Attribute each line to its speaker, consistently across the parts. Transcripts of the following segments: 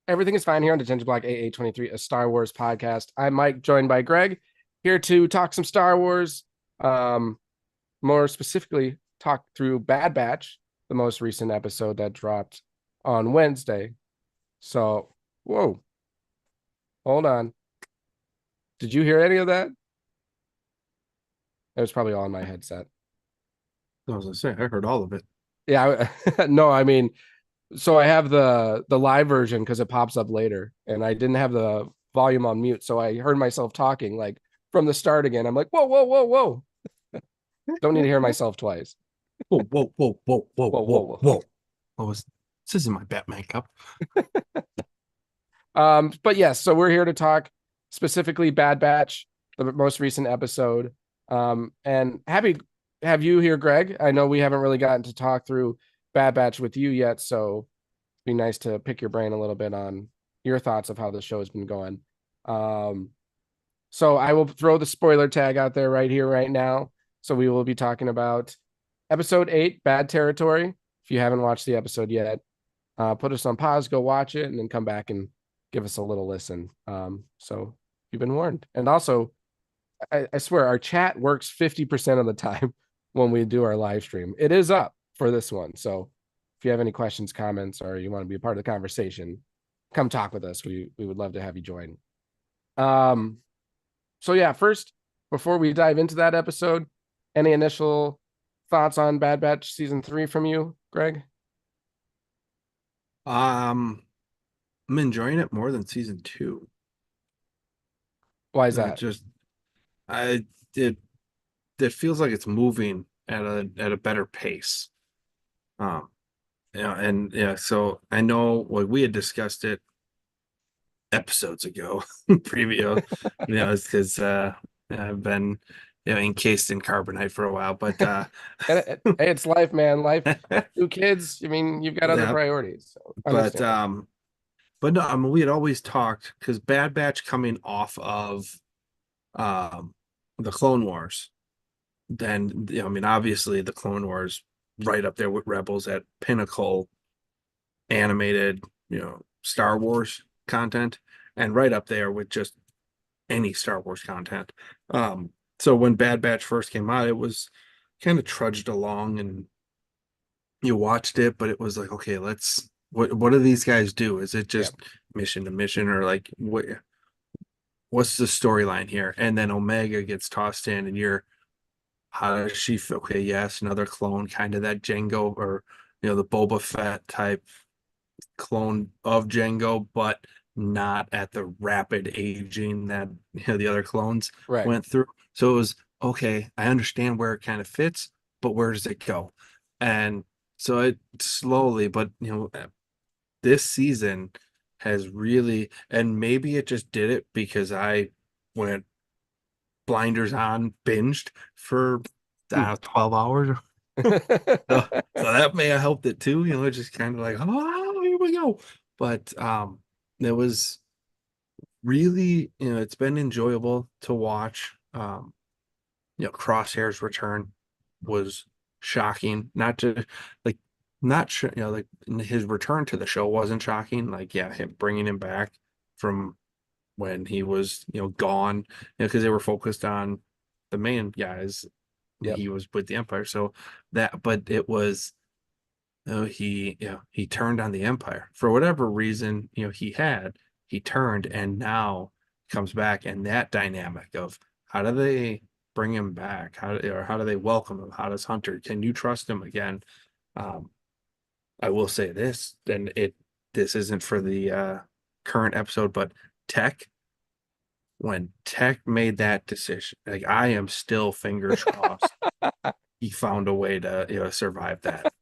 Speaker 1: Everything is fine here on Detention Block AA23, a Star Wars podcast. I'm Mike, joined by Greg, here to talk some Star Wars. Um, More specifically, talk through Bad Batch, the most recent episode that dropped on Wednesday. So, whoa, hold on. Did you hear any of that? It was probably all in my headset.
Speaker 2: I was gonna say I heard all of it.
Speaker 1: Yeah, no, I mean, so I have the live version because it pops up later, and I didn't have the volume on mute, so I heard myself talking like from the start again. I'm like, whoa, whoa, whoa, whoa. Don't need to hear myself twice.
Speaker 2: Whoa, whoa, whoa, whoa, whoa,
Speaker 1: Whoa, whoa,
Speaker 2: whoa,
Speaker 1: whoa.
Speaker 2: whoa. This isn't my Batman cup.
Speaker 1: But yes, so we're here to talk specifically Bad Batch, the most recent episode. And happy to have you here, Greg. I know we haven't really gotten to talk through Bad Batch with you yet, so it'd be nice to pick your brain a little bit on your thoughts of how the show has been going. Um, so I will throw the spoiler tag out there right here, right now. So we will be talking about episode 8, Bad Territory. If you haven't watched the episode yet, put us on pause, go watch it, and then come back and give us a little listen. So you've been warned. And also, I swear our chat works 50% of the time when we do our live stream. It is up for this one. So if you have any questions, comments, or you want to be a part of the conversation, come talk with us. We would love to have you join. Um, so yeah, first, before we dive into that episode, any initial thoughts on Bad Batch season 3 from you, Greg?
Speaker 2: Um, I'm enjoying it more than season two.
Speaker 1: Why is
Speaker 2: Uh,
Speaker 1: that?
Speaker 2: just I it it feels like it's moving at a better pace. Um, and yeah, so I know like we had discussed it episodes ago, preview, it's because I've been encased in carbonite for a while, but
Speaker 1: Hey, it's life, man. Life, 2 kids. I mean, you've got other
Speaker 2: yeah,
Speaker 1: priorities. So
Speaker 2: but
Speaker 1: understand.
Speaker 2: but no, I mean, we had always talked because Bad Batch coming off of um, the Clone Wars. Then, I mean, obviously, the Clone Wars right up there with Rebels at pinnacle animated, Star Wars content, and right up there with just any Star Wars content. So when Bad Batch first came out, it was kind of trudged along, and you watched it, but it was like, okay, let's what do these guys do? Is it
Speaker 1: Yeah.
Speaker 2: just mission to mission, or like what's the storyline here? And then Omega gets tossed in, and you're how does she feel? Okay, yes, another clone, kind of that Django or the Boba Fett type clone of Django, but not at the rapid aging that the other clones
Speaker 1: Right.
Speaker 2: went through. So it was okay. I understand where it kind of fits, but where does it go? And so it slowly, but this season has really, and maybe it just did it because I went blinders on, binged for
Speaker 1: Hmm.
Speaker 2: 12 hours. So, so that may have helped it too. It's just kind of like, oh, here we go. But it was really, it's been enjoyable to watch. Crosshair's return was shocking. Not to like, not sure, like his return to the show wasn't shocking. Like, yeah, him bringing him back from when he was, gone, because they were focused on the main guys.
Speaker 1: Yep.
Speaker 2: He was with the Empire, so but it was, he turned on the Empire for whatever reason, he turned, and now comes back, and that dynamic of how do they bring him back? How do they welcome him? How does Hunter? Can you trust him again? Um, I will say this, and this isn't for the current episode, but Tech when Tech made that decision, like I am still fingers crossed he found a way to survive that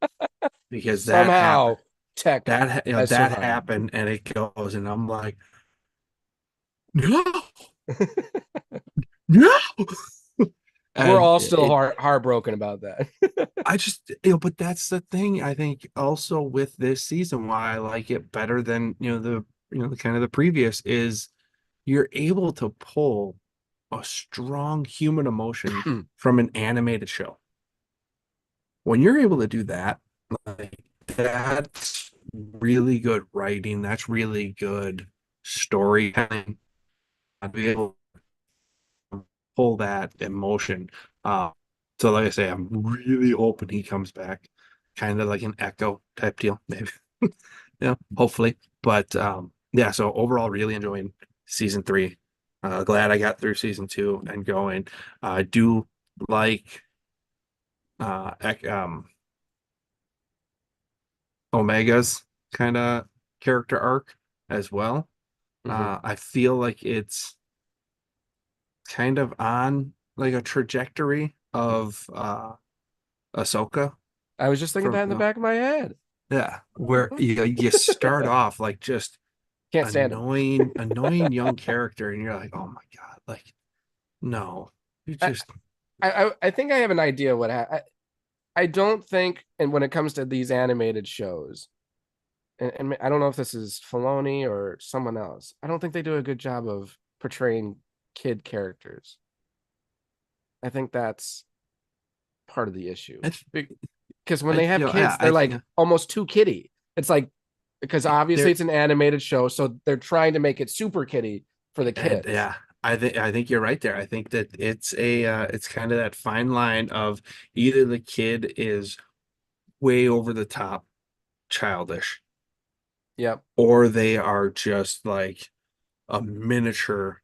Speaker 2: because that
Speaker 1: Somehow
Speaker 2: happened.
Speaker 1: tech has
Speaker 2: That
Speaker 1: survived.
Speaker 2: happened and it goes and I'm like, no, no.
Speaker 1: We're
Speaker 2: And
Speaker 1: all still heartbroken about that.
Speaker 2: I just but that's the thing I think also with this season why I like it better than the kind of the previous is you're able to pull a strong human emotion from an animated show. When you're able to do that, like really good writing. That's really good storytelling. I'd be able to pull that emotion. Uh, so like I say, I'm really hoping he comes back, kind of like an Echo type deal, maybe. Yeah, hopefully. But yeah, so overall, really enjoying season three. Glad I got through season two and going. I do like Omega's kind of character arc as well.
Speaker 1: Hmm.
Speaker 2: I feel like it's kind of on like a trajectory of Ahsoka
Speaker 1: I was just thinking
Speaker 2: from
Speaker 1: that in the back of my head.
Speaker 2: yeah, where you start off like just
Speaker 1: Can't stand him.
Speaker 2: annoying young character, and you're like, oh my God, like no, you
Speaker 1: I,
Speaker 2: just
Speaker 1: I think I have an idea what I don't think, and when it comes to these animated shows, and I don't know if this is Filoni or someone else, I don't think they do a good job of portraying kid characters. I think that's part of the issue.
Speaker 2: it's
Speaker 1: Because when they have
Speaker 2: yeah,
Speaker 1: kids, they're like almost too kiddie. It's like because obviously
Speaker 2: there
Speaker 1: it's an animated show, so they're trying to make it super kiddie for the
Speaker 2: and
Speaker 1: kids.
Speaker 2: yeah. I think you're right there. I think that it's kind of that fine line of either the kid is way over the top childish
Speaker 1: Yep.
Speaker 2: or they are just like a miniature,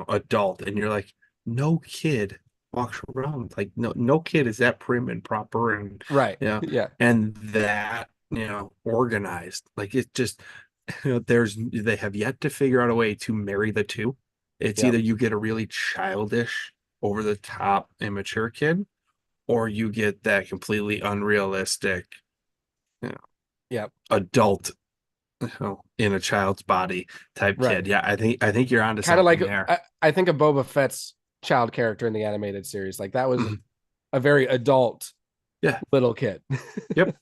Speaker 2: adult, and you're like, no kid walks around like no kid is that prim and proper and
Speaker 1: Right.
Speaker 2: you know,
Speaker 1: Yeah.
Speaker 2: and that organized. Like it just they have yet to figure out a way to marry the two. It's
Speaker 1: Yep.
Speaker 2: either you get a really childish, over the top, immature kid, or you get that completely unrealistic, you know,
Speaker 1: Yep.
Speaker 2: adult in a child's body type
Speaker 1: Right.
Speaker 2: kid. Yeah, I think you're onto
Speaker 1: Kind of like
Speaker 2: something there.
Speaker 1: I think of Boba Fett's child character in the animated series. Like that was
Speaker 2: Mhm.
Speaker 1: a very adult
Speaker 2: Yeah.
Speaker 1: little kid.
Speaker 2: Yep.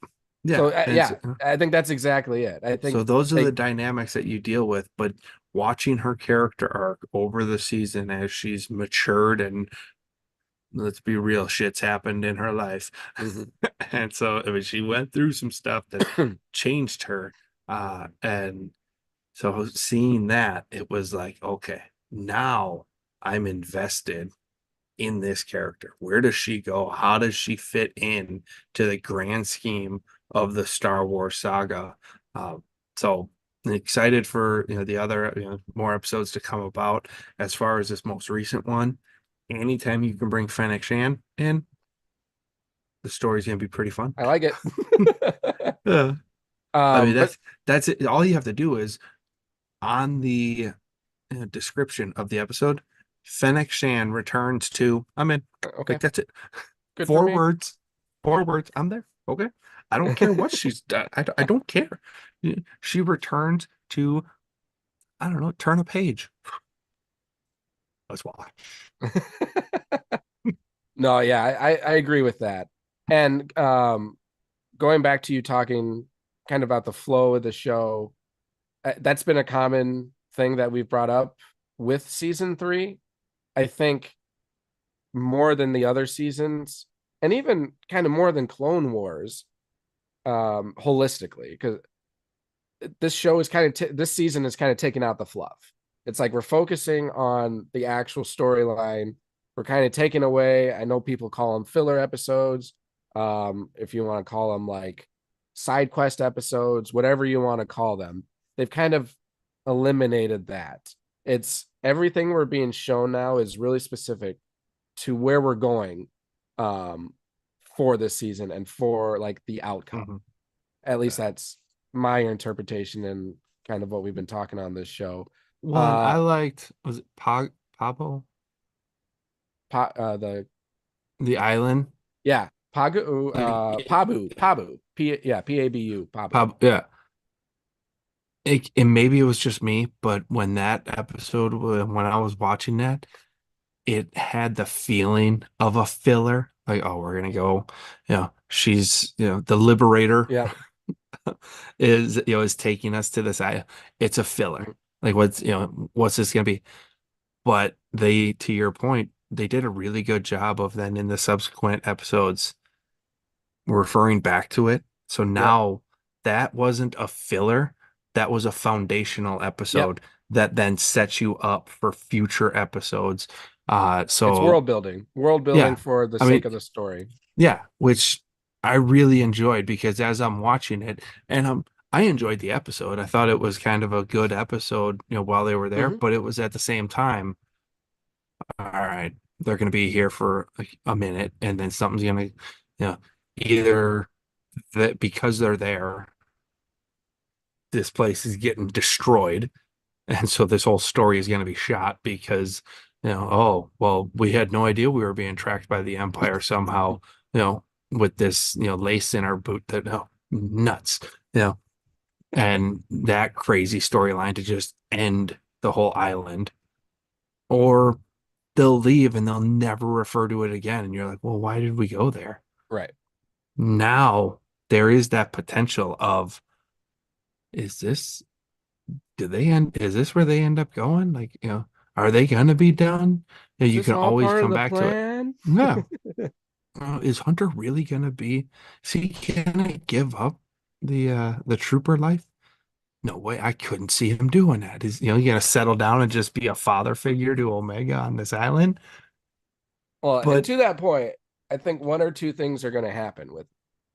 Speaker 2: Yeah.
Speaker 1: So
Speaker 2: And
Speaker 1: yeah, I think that's exactly it. I think
Speaker 2: so those are
Speaker 1: they
Speaker 2: the dynamics that you deal with, but watching her character arc over the season as she's matured and let's be real, shit's happened in her life.
Speaker 1: Mhm.
Speaker 2: And so I mean she went through some stuff that changed her. And so seeing that, it was like, okay, now I'm invested in this character. Where does she go? How does she fit in to the grand scheme of the Star Wars saga? So excited for the other more episodes to come about. As far as this most recent one, anytime you can bring Fennec Shan in, the story's gonna be pretty fun.
Speaker 1: I like it.
Speaker 2: Yeah. I mean
Speaker 1: But
Speaker 2: that's it. All you have to do is on the description of the episode, Fennec Shan returns to I'm in.
Speaker 1: okay,
Speaker 2: Like that's it.
Speaker 1: good for
Speaker 2: Four
Speaker 1: me.
Speaker 2: words. Four words. I'm there. Okay. I don't care what she's done. I don't care. She returns to, I don't know, turn a page. Let's watch.
Speaker 1: No, yeah, I agree with that. And going back to you talking kind of about the flow of the show, that's been a common thing that we've brought up with season three. I think more than the other seasons, and even kind of more than Clone Wars, holistically, because this show is kind of this season is kind of taking out the fluff. It's like we're focusing on the actual storyline. We're kind of taking away. I know people call them filler episodes. If you want to call them like side quest episodes, whatever you want to call them, they've kind of eliminated that. It's everything we're being shown now is really specific to where we're going um for this season and for like the outcome.
Speaker 2: Mhm.
Speaker 1: At least that's my interpretation and kind of what we've been talking on this show.
Speaker 2: One I
Speaker 1: Uh,
Speaker 2: liked was it Pabo?
Speaker 1: the
Speaker 2: The island?
Speaker 1: yeah, Pagu, Pabu, yeah, Pabu, Pabu.
Speaker 2: Yeah. Maybe it was just me, but when that episode, when I was watching that, it had the feeling of a filler. Like, oh, we're gonna go, she's, the liberator
Speaker 1: Yeah,
Speaker 2: is taking us to this. It's a filler. Like, what's this gonna be? But to your point, they did a really good job of then in the subsequent episodes referring back to it. So
Speaker 1: yep,
Speaker 2: now that wasn't a filler. That was a foundational
Speaker 1: Yep.
Speaker 2: episode that then sets you up for future episodes.
Speaker 1: It's
Speaker 2: So
Speaker 1: world building
Speaker 2: yeah,
Speaker 1: for the
Speaker 2: I
Speaker 1: sake
Speaker 2: mean,
Speaker 1: of the story.
Speaker 2: yeah, which I really enjoyed because as I'm watching it, and I enjoyed the episode. I thought it was kind of a good episode, while they were there,
Speaker 1: Hmm.
Speaker 2: but it was at the same time, all right, they're going to be here for a minute, and then something's going to, either that because they're there, this place is getting destroyed, and so this whole story is going to be shot because, oh, well, we had no idea we were being tracked by the Empire somehow, with this, lace in our boot that, nuts, you know, and that crazy storyline to just end the whole island. Or they'll leave and they'll never refer to it again. And you're like, well, why did we go there?
Speaker 1: Right.
Speaker 2: Now there is that potential of, is this, is this where they end up going? Like, are they gonna be done?
Speaker 1: Is
Speaker 2: You
Speaker 1: this
Speaker 2: can
Speaker 1: all
Speaker 2: always
Speaker 1: part of
Speaker 2: come
Speaker 1: the
Speaker 2: back to it.
Speaker 1: plan?
Speaker 2: Yeah. Is Hunter really gonna is he gonna give up the trooper life? No way, I couldn't see him doing that. Is he gonna settle down and just be a father figure to Omega on this island?
Speaker 1: Well, and
Speaker 2: But
Speaker 1: to that point, I think one or two things are going to happen with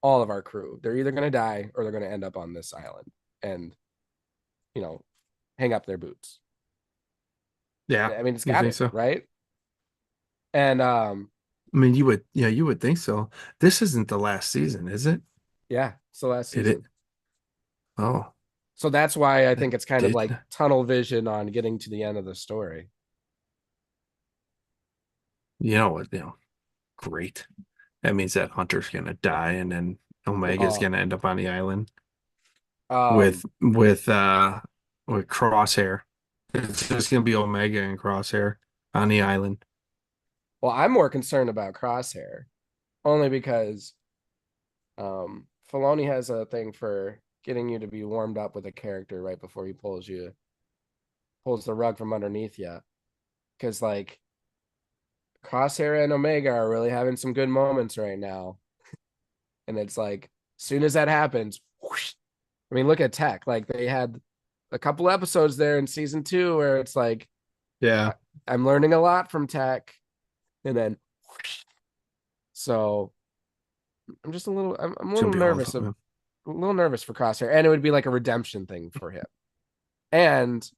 Speaker 1: all of our crew. They're either going to die or they're going to end up on this island and, you know, hang up their boots.
Speaker 2: yeah,
Speaker 1: I mean, it's
Speaker 2: you
Speaker 1: got
Speaker 2: think
Speaker 1: it,
Speaker 2: so?
Speaker 1: right? And
Speaker 2: I mean, you would, yeah, you would think so. This isn't the last season, is it?
Speaker 1: yeah, it's the last
Speaker 2: It.
Speaker 1: season.
Speaker 2: Oh,
Speaker 1: So that's why I
Speaker 2: it
Speaker 1: think it's kind of
Speaker 2: did.
Speaker 1: like tunnel vision on getting to the end of the story.
Speaker 2: You know what? Great. That means that Hunter's gonna die, and then Omega's
Speaker 1: Oh,
Speaker 2: gonna end up on the island
Speaker 1: um,
Speaker 2: with Crosshair. It's just gonna be Omega and Crosshair on the island.
Speaker 1: well, I'm more concerned about Crosshair only because Filoni has a thing for getting you to be warmed up with a character right before he pulls the rug from underneath you. Because like Crosshair and Omega are really having some good moments right now, and it's like as soon as that happens, whoosh, I mean, look at Tech. Like they had a couple episodes there in season 2 where it's like
Speaker 2: Yeah,
Speaker 1: I'm learning a lot from Tech, and then whoosh. So I'm just I'm a
Speaker 2: it's gonna
Speaker 1: little
Speaker 2: be all.
Speaker 1: nervous of a little nervous for Crosshair, and it would be like a redemption thing for him. And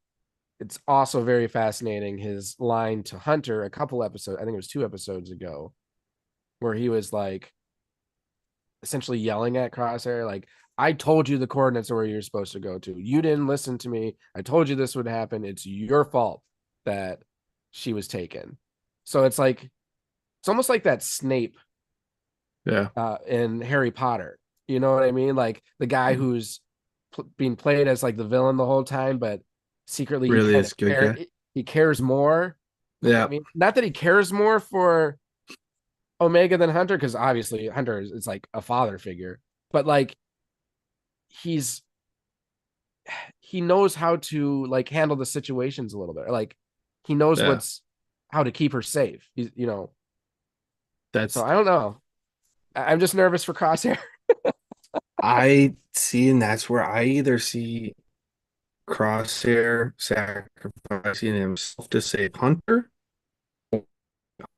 Speaker 1: it's also very fascinating his line to Hunter a couple episodes, I think it was 2 episodes ago, where he was like essentially yelling at Crosshair, like, I told you the coordinates are where you're supposed to go to. You didn't listen to me. I told you this would happen. It's your fault that she was taken. So it's like it's almost like that Snape
Speaker 2: Yeah,
Speaker 1: in Harry Potter. You know what I mean? Like the guy who's being played as like the villain the whole time, but secretly he
Speaker 2: really
Speaker 1: kind of
Speaker 2: is good guy.
Speaker 1: he cares more. I
Speaker 2: Yeah,
Speaker 1: mean, not that he cares more for Omega than Hunter, because obviously Hunter is like a father figure, but like he's he knows how to like handle the situations a little bit. Like he knows
Speaker 2: yeah.
Speaker 1: what's how to keep her safe. He's. So
Speaker 2: That's
Speaker 1: I don't know. I'm just nervous for Crosshair.
Speaker 2: I see, and that's where I either see Crosshair sacrificing himself to save Hunter,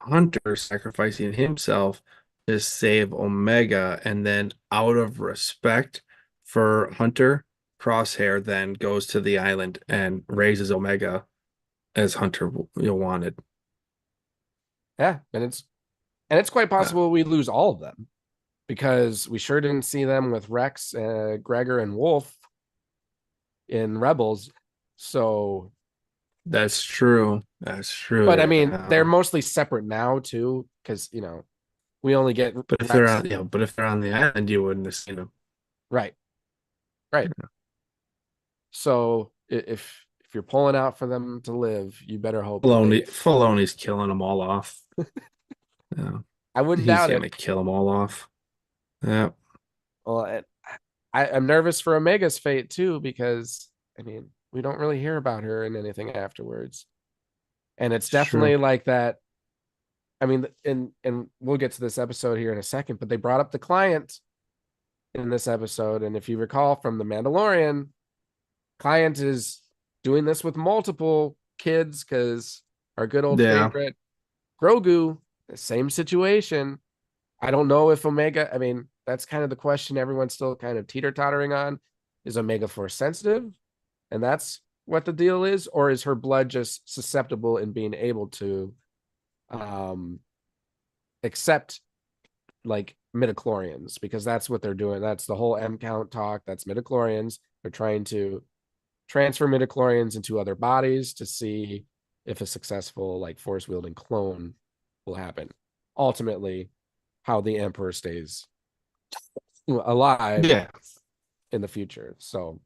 Speaker 2: Hunter sacrificing himself to save Omega, and then out of respect for Hunter, Crosshair then goes to the island and raises Omega as Hunter wanted.
Speaker 1: Yeah, and it's quite
Speaker 2: Uh,
Speaker 1: possible we lose all of them because we sure didn't see them with Rex, Gregor, and Wolf in Rebels. So,
Speaker 2: that's true. That's
Speaker 1: but I
Speaker 2: true.
Speaker 1: mean, they're
Speaker 2: Yeah.
Speaker 1: mostly separate now too, because we only get
Speaker 2: But if they're
Speaker 1: Rex.
Speaker 2: on, but if they're on the island, you wouldn't have seen them.
Speaker 1: Right, right. So if you're pulling out for them to live, you better hope that they.
Speaker 2: Filoni's killing them all off. Yeah.
Speaker 1: I wouldn't
Speaker 2: He's
Speaker 1: doubt it.
Speaker 2: gonna kill them all off. Yeah.
Speaker 1: Well, I'm nervous for Omega's fate too because I mean we don't really hear about her in anything afterwards, and it's
Speaker 2: It's true.
Speaker 1: definitely like that. I mean, and we'll get to this episode here in a second, but they brought up the client, in this episode. And if you recall from The Mandalorian, Client is doing this with multiple kids because our good old
Speaker 2: Yeah.
Speaker 1: favorite Grogu, the same situation. I don't know if Omega, I mean, that's kind of the question everyone's still kind of teeter-tottering on. Is Omega Force sensitive? And that's what the deal is, or is her blood just susceptible in being able to accept like midichlorians? Because that's what they're doing. That's the whole M count talk. That's midichlorians. They're trying to transfer midichlorians into other bodies to see if a successful like force wielding clone will happen. Ultimately, how the Emperor stays alive
Speaker 2: Yeah.
Speaker 1: in the future. So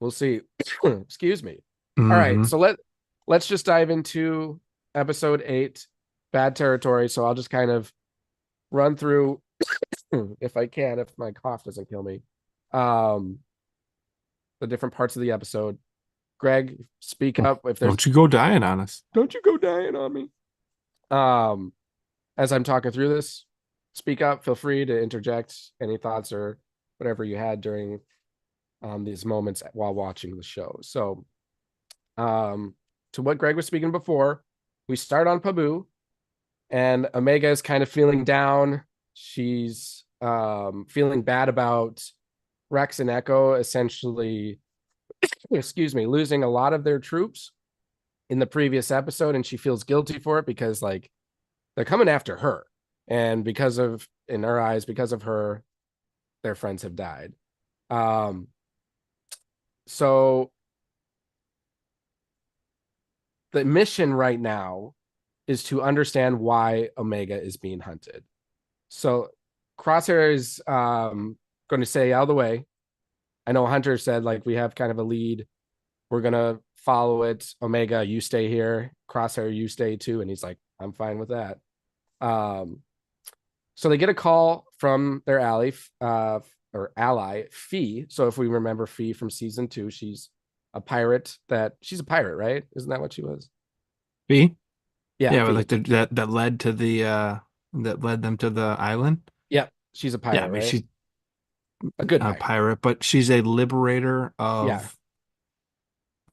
Speaker 1: we'll see. Excuse me. All right,
Speaker 2: Mhm.
Speaker 1: so let's just dive into episode 8, Bad Territory. So I'll just kind of run through if I can, if my cough doesn't kill me. The different parts of the episode. Greg, speak up if there's
Speaker 2: Don't you go dying on us.
Speaker 1: don't you go dying on me. As I'm talking through this, speak up, feel free to interject any thoughts or whatever you had during these moments while watching the show. So to what Greg was speaking before, we start on Pabu, and Omega is kind of feeling down. She's feeling bad about Rex and Echo essentially, excuse me, losing a lot of their troops in the previous episode, and she feels guilty for it because like they're coming after her, and because of, in her eyes, because of her, their friends have died. So the mission right now is to understand why Omega is being hunted. So Crosshair is going to say out of the way. I know Hunter said like we have kind of a lead. We're gonna follow it. Omega, you stay here. Crosshair, you stay too. And he's like, I'm fine with that. So they get a call from their ally, Fee. So if we remember Fee from season 2, she's a pirate. She's a pirate, right? Isn't that what she was?
Speaker 2: B?
Speaker 1: Yeah,
Speaker 2: Yeah, but
Speaker 1: Fee.
Speaker 2: like that led to the that led them to the island.
Speaker 1: Yeah, she's a
Speaker 2: Yeah, I
Speaker 1: pirate,
Speaker 2: mean
Speaker 1: right?
Speaker 2: she's
Speaker 1: A good
Speaker 2: a
Speaker 1: pirate.
Speaker 2: pirate, but she's a liberator
Speaker 1: Yeah.
Speaker 2: of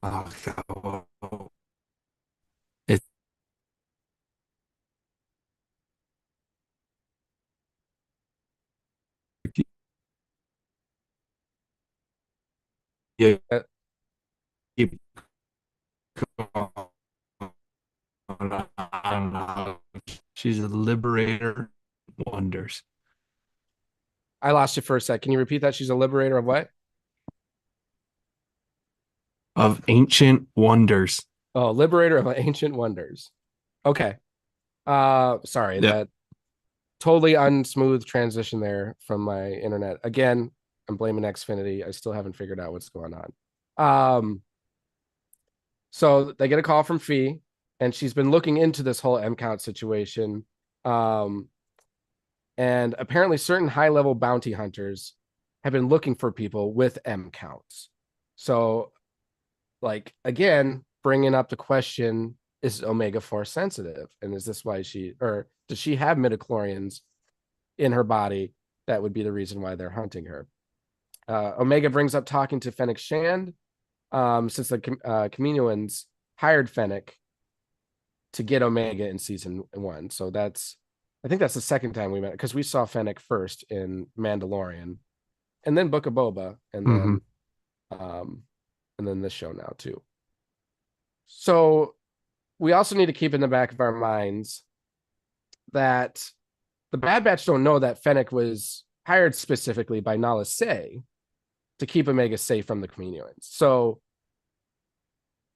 Speaker 2: oh, God. It, yeah,
Speaker 1: Uh,
Speaker 2: keep going on. She's a liberator of wonders
Speaker 1: I lost you for a sec. Can you repeat that? She's a liberator of what?
Speaker 2: of ancient wonders.
Speaker 1: Oh, liberator of ancient wonders. Okay. Sorry,
Speaker 2: Yep.
Speaker 1: that totally unsmooth transition there from my internet. Again, I'm blaming Xfinity. I still haven't figured out what's going on. So they get a call from Fee, and she's been looking into this whole M count situation. And apparently certain high-level bounty hunters have been looking for people with M counts. So, like, again, bringing up the question, is Omega Force sensitive? And is this why or does she have midichlorians in her body that would be the reason why they're hunting her? Omega brings up talking to Fennec Shand, since the Kaminoans hired Fennec to get Omega in season 1. So I think that's the second time we met, because we saw Fennec first in Mandalorian, and then Book of Boba,
Speaker 2: Mm-hmm.
Speaker 1: And then this show now too. So we also need to keep in the back of our minds that the Bad Batch don't know that Fennec was hired specifically by Nala Se to keep Omega safe from the Kaminoans. So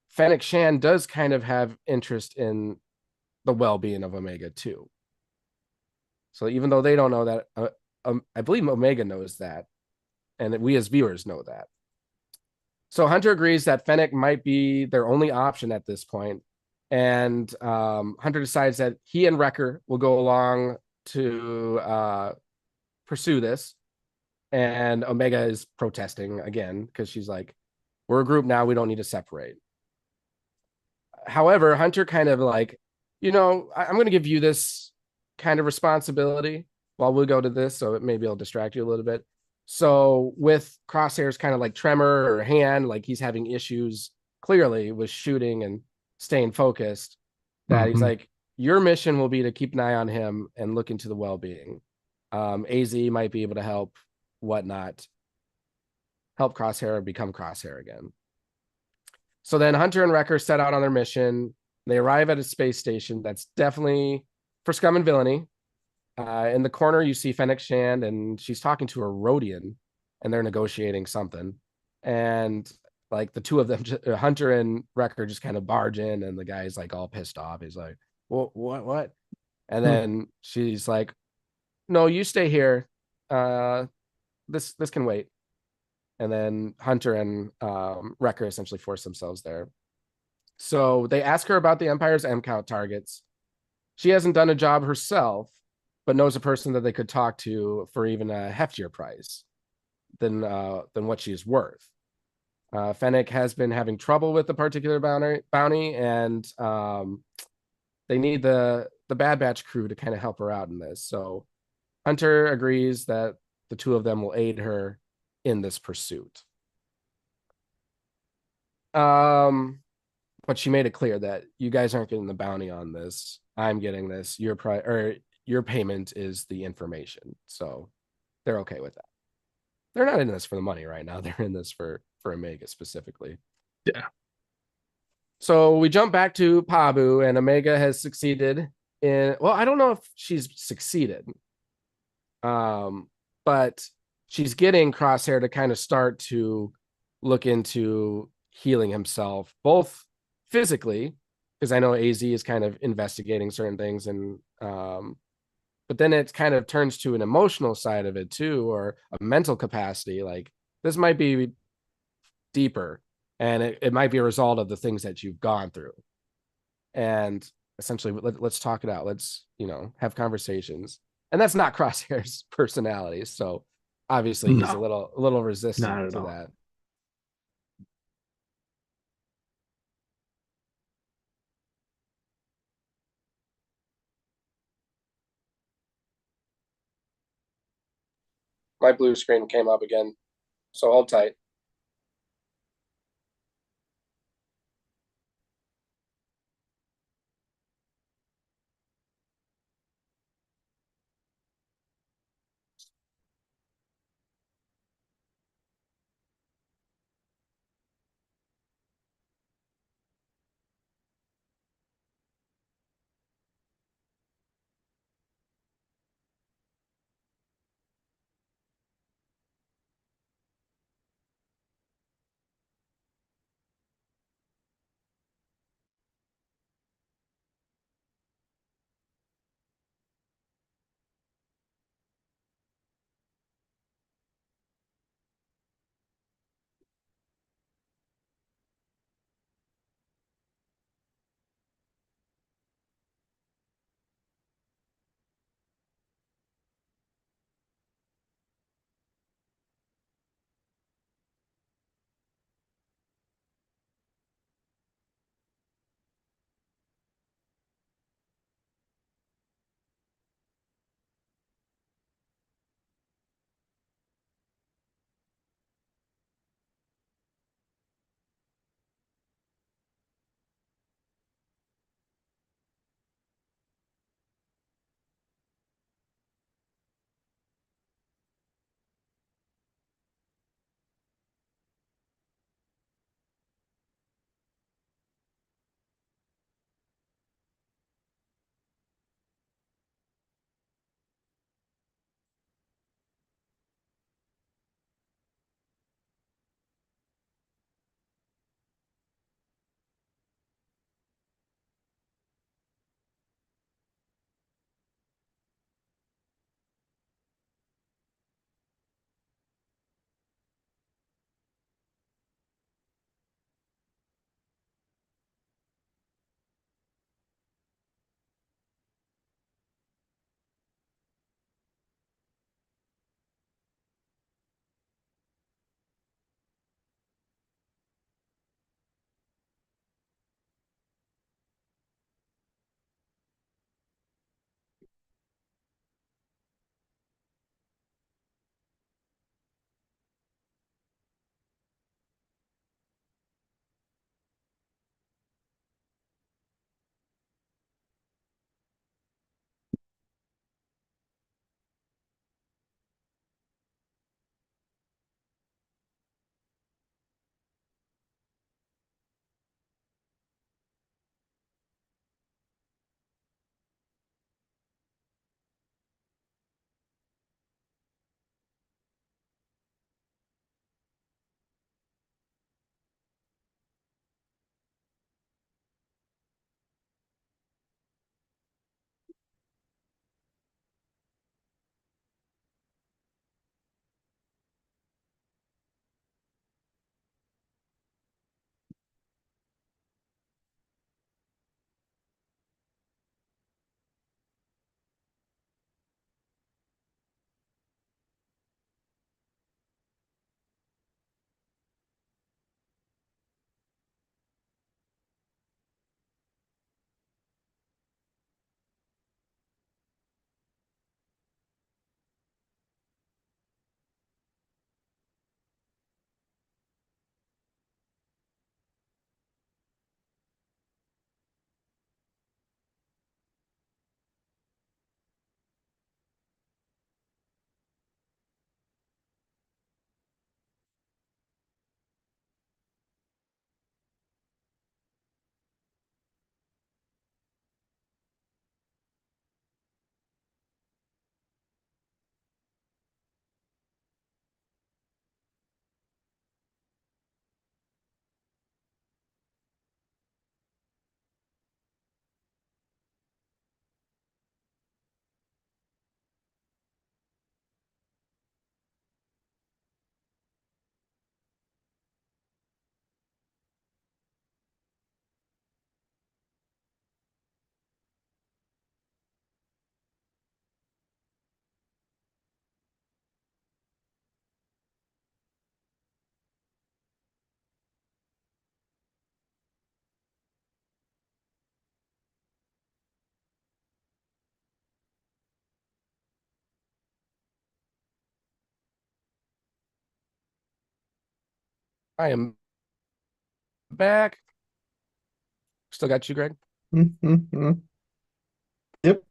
Speaker 1: Fennec Shand does kind of have interest in the well-being of Omega too. So even though they don't know that, I believe Omega knows that, and that we as viewers know that. So Hunter agrees that Fennec might be their only option at this point, and Hunter decides that he and Wrecker will go along to pursue this, and Omega is protesting again because she's like, we're a group now, we don't need to separate. However, Hunter kind of like, I'm going to give you this kind of responsibility. while we go to this, so maybe it'll distract you a little bit. So with Crosshair's kind of like tremor or hand, like he's having issues clearly with shooting and staying focused, that he's
Speaker 2: Mhm.
Speaker 1: like, your mission will be to keep an eye on him and look into the well-being. AZ might be able to help, whatnot, help Crosshair become Crosshair again. So then Hunter and Wrecker set out on their mission. They arrive at a space station that's definitely for scum and villainy. In the corner, you see Fennec Shand, and she's talking to a Rhodian, and they're negotiating something. And like the two of them, Hunter and Wrecker, just kind of barge in, and the guy's like all pissed off. He's like, what? And
Speaker 2: Hmm.
Speaker 1: then she's like, "No, you stay here. Uh, this can wait." And then Hunter and Wrecker essentially force themselves there. So they ask her about the Empire's MCOUT targets. She hasn't done a job herself, but knows a person that they could talk to for even a heftier price than what she's worth. Fennec has been having trouble with the particular bounty, and they need the Bad Batch crew to kind of help her out in this. So Hunter agrees that the two of them will aid her in this pursuit. Um, but she made it clear that you guys aren't getting the bounty on this. I'm getting this. Your payment is the information. So they're okay with that. They're not in this for the money right now. They're in this for Omega specifically.
Speaker 2: Yeah.
Speaker 1: So we jump back to Pabu, and Omega has succeeded in, well, I don't know if she's succeeded. But she's getting Crosshair to kind of start to look into healing himself, both physically, because I know AZ is kind of investigating certain things, and but then it kind of turns to an emotional side of it too, or a mental capacity. Like this might be deeper, and it might be a result of the things that you've gone through. And essentially, let's talk it out. Let's have conversations, and that's not Crosshair's personality. So obviously, he's a
Speaker 2: No,
Speaker 1: little resistant
Speaker 2: not at
Speaker 1: to
Speaker 2: all.
Speaker 1: that. My blue screen came up again, so hold tight. I am back. Still got you, Greg?
Speaker 2: Mm-hmm. Yep.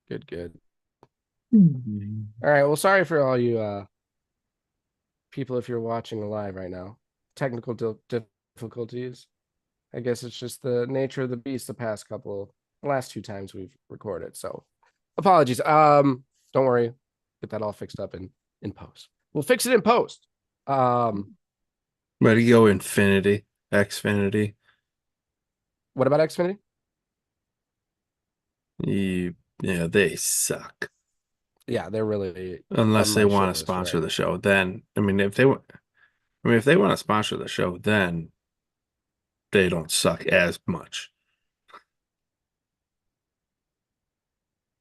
Speaker 1: Good, good.
Speaker 2: Mhm.
Speaker 1: All right. Well, sorry for all you people if you're watching live right now. Technical difficulties. I guess it's just the nature of the beast the last two times we've recorded. So apologies. Don't worry. Get that all fixed up in post. We'll fix it in post.
Speaker 2: Ready to go Infinity, Xfinity.
Speaker 1: What about Xfinity?
Speaker 2: Yeah, they suck.
Speaker 1: Yeah, they're really on
Speaker 2: Unless they
Speaker 1: my shit
Speaker 2: want to
Speaker 1: list for
Speaker 2: sponsor
Speaker 1: right
Speaker 2: the
Speaker 1: now.
Speaker 2: show, then if they want to sponsor the show, then they don't suck as much.